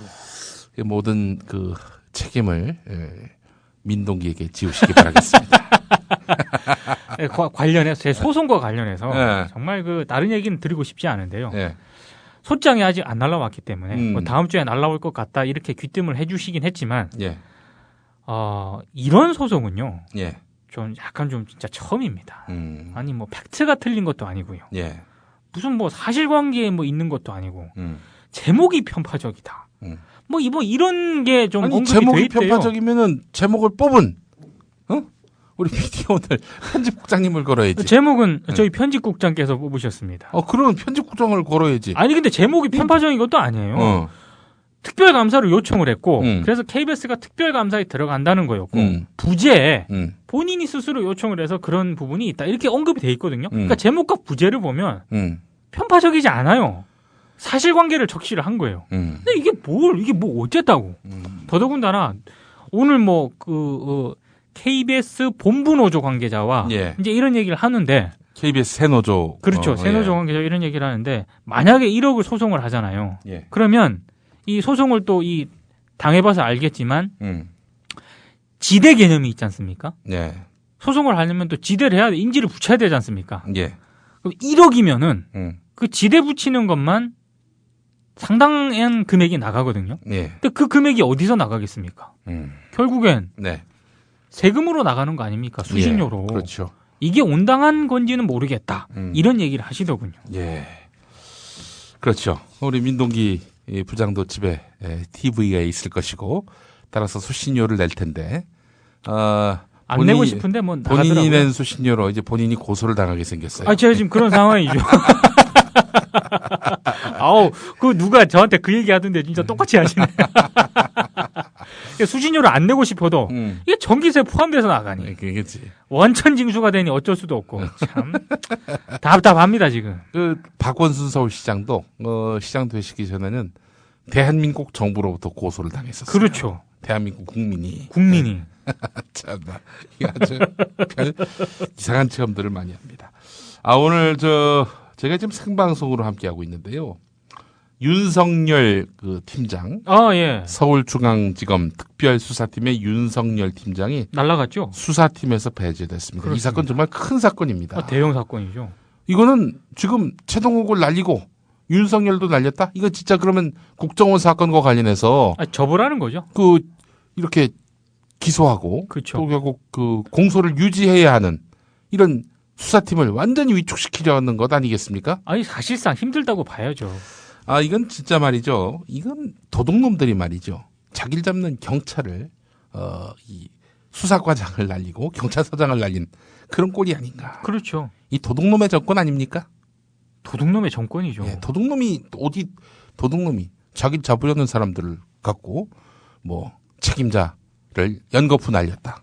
모든 그 책임을 민동기에게 지우시기 바라겠습니다. 관련해서 제 소송과 관련해서 정말 그 다른 얘기는 드리고 싶지 않은데요. 소장이 아직 안 날라왔기 때문에 뭐 다음 주에 날라올 것 같다 이렇게 귀뜸을 해주시긴 했지만 이런 소송은요. 좀 약간 좀 진짜 처음입니다. 아니 뭐 팩트가 틀린 것도 아니고요. 무슨 뭐 사실관계에 뭐 있는 것도 아니고 제목이 편파적이다. 뭐 이런 게 좀 언급이 제목이 돼 있대요. 편파적이면은 제목을 뽑은 우리 PD 오늘 편집국장님을 걸어야지. 제목은 저희 편집국장께서 뽑으셨습니다. 그러면 편집국장을 걸어야지. 아니 근데 제목이 편파적인 것도 아니에요. 특별감사를 요청을 했고 그래서 KBS가 특별감사에 들어간다는 거였고 부재에 본인이 스스로 요청을 해서 그런 부분이 있다 이렇게 언급이 돼 있거든요. 그러니까 제목과 부재를 보면 편파적이지 않아요. 사실관계를 적시를 한 거예요. 근데 이게 뭐 어쨌다고. 더더군다나 오늘 KBS 본부 노조 관계자와 이제 이런 얘기를 하는데 KBS 새노조 그렇죠. 새노조 관계자 이런 얘기를 하는데 만약에 1억을 소송을 하잖아요. 그러면 이 소송을 또 이 당해봐서 알겠지만 지대 개념이 있지 않습니까? 소송을 하려면 또 지대를 해야 돼. 인지를 붙여야 되지 않습니까? 그럼 1억이면은 그 지대 붙이는 것만 상당한 금액이 나가거든요. 근데 그 금액이 어디서 나가겠습니까? 결국엔 세금으로 나가는 거 아닙니까? 수신료로. 그렇죠. 이게 온당한 건지는 모르겠다. 이런 얘기를 하시더군요. 그렇죠. 우리 민동기 부장도 집에 TV가 있을 것이고 따라서 수신료를 낼 텐데 안 내고 싶은데 뭐 나가더라고요. 본인이 낸 수신료로 이제 본인이 고소를 당하게 생겼어요. 제가 지금 그런 상황이죠. 누가 저한테 그 얘기 하던데 진짜 똑같이 하시네. 수신료를 안 내고 싶어도 이게 전기세 포함돼서 나가니. 그겠지. 원천 징수가 되니 어쩔 수도 없고 참 답답합니다 지금. 박원순 서울시장도 시장 되시기 전에는 대한민국 정부로부터 고소를 당했었어요. 그렇죠. 대한민국 국민이. 참나. 아주 이상한 체험들을 많이 합니다. 오늘 제가 지금 생방송으로 함께하고 있는데요. 윤석열 팀장, 서울중앙지검 특별수사팀의 윤석열 팀장이 날라갔죠. 수사팀에서 배제됐습니다. 그렇습니다. 이 사건 정말 큰 사건입니다. 대형 사건이죠. 이거는 지금 최동욱을 날리고 윤석열도 날렸다. 이거 진짜 그러면 국정원 사건과 관련해서 접으라는 거죠. 이렇게 기소하고 그렇죠. 또 결국 공소를 유지해야 하는 이런 수사팀을 완전히 위축시키려는 것 아니겠습니까? 사실상 힘들다고 봐야죠. 이건 진짜 말이죠. 이건 도둑놈들이 말이죠. 자기를 잡는 경찰을 이 수사과장을 날리고 경찰서장을 날린 그런 꼴이 아닌가. 그렇죠. 이 도둑놈의 정권 아닙니까? 도둑놈의 정권이죠. 도둑놈이 자기를 잡으려는 사람들을 갖고 책임자를 연거푸 날렸다.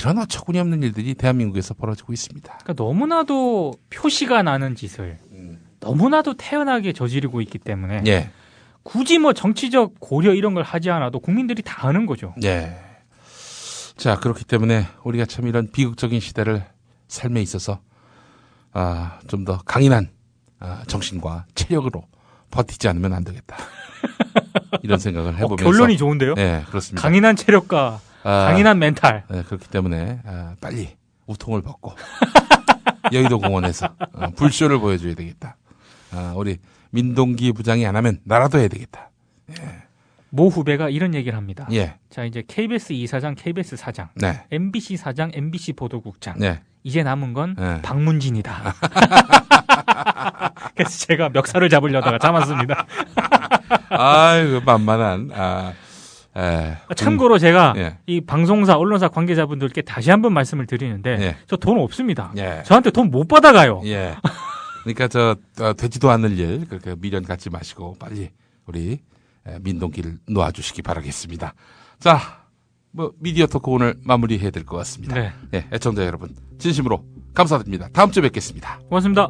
이런 어처구니 없는 일들이 대한민국에서 벌어지고 있습니다. 그러니까 너무나도 표시가 나는 짓을 너무나도 태연하게 저지르고 있기 때문에 굳이 정치적 고려 이런 걸 하지 않아도 국민들이 다 아는 거죠. 자, 그렇기 때문에 우리가 참 이런 비극적인 시대를 삶에 있어서 좀 더 강인한 정신과 체력으로 버티지 않으면 안 되겠다. 이런 생각을 해보면서 결론이 좋은데요? 네, 그렇습니다. 강인한 체력과 강인한 멘탈. 그렇기 때문에 빨리 우통을 벗고 여의도 공원에서 불쇼를 보여줘야 되겠다. 우리 민동기 부장이 안 하면 나라도 해야 되겠다. 모 후배가 이런 얘기를 합니다. 예. 자, 이제 KBS 이사장, KBS 사장, 네. MBC 사장, MBC 보도국장. 네. 이제 남은 건 네. 박문진이다. 그래서 제가 멱살을 잡으려다가 참았습니다. 아이고, 만만한. 참고로 제가 예. 이 방송사, 언론사 관계자분들께 다시 한번 말씀을 드리는데 예. 저 돈 없습니다. 예. 저한테 돈 못 받아가요. 예. 그러니까 되지도 않을 일, 그렇게 미련 갖지 마시고 빨리 우리 민동기를 놓아주시기 바라겠습니다. 자, 미디어 토크 오늘 마무리해야 될 것 같습니다. 네. 예, 애청자 여러분 진심으로 감사드립니다. 다음 주에 뵙겠습니다. 고맙습니다.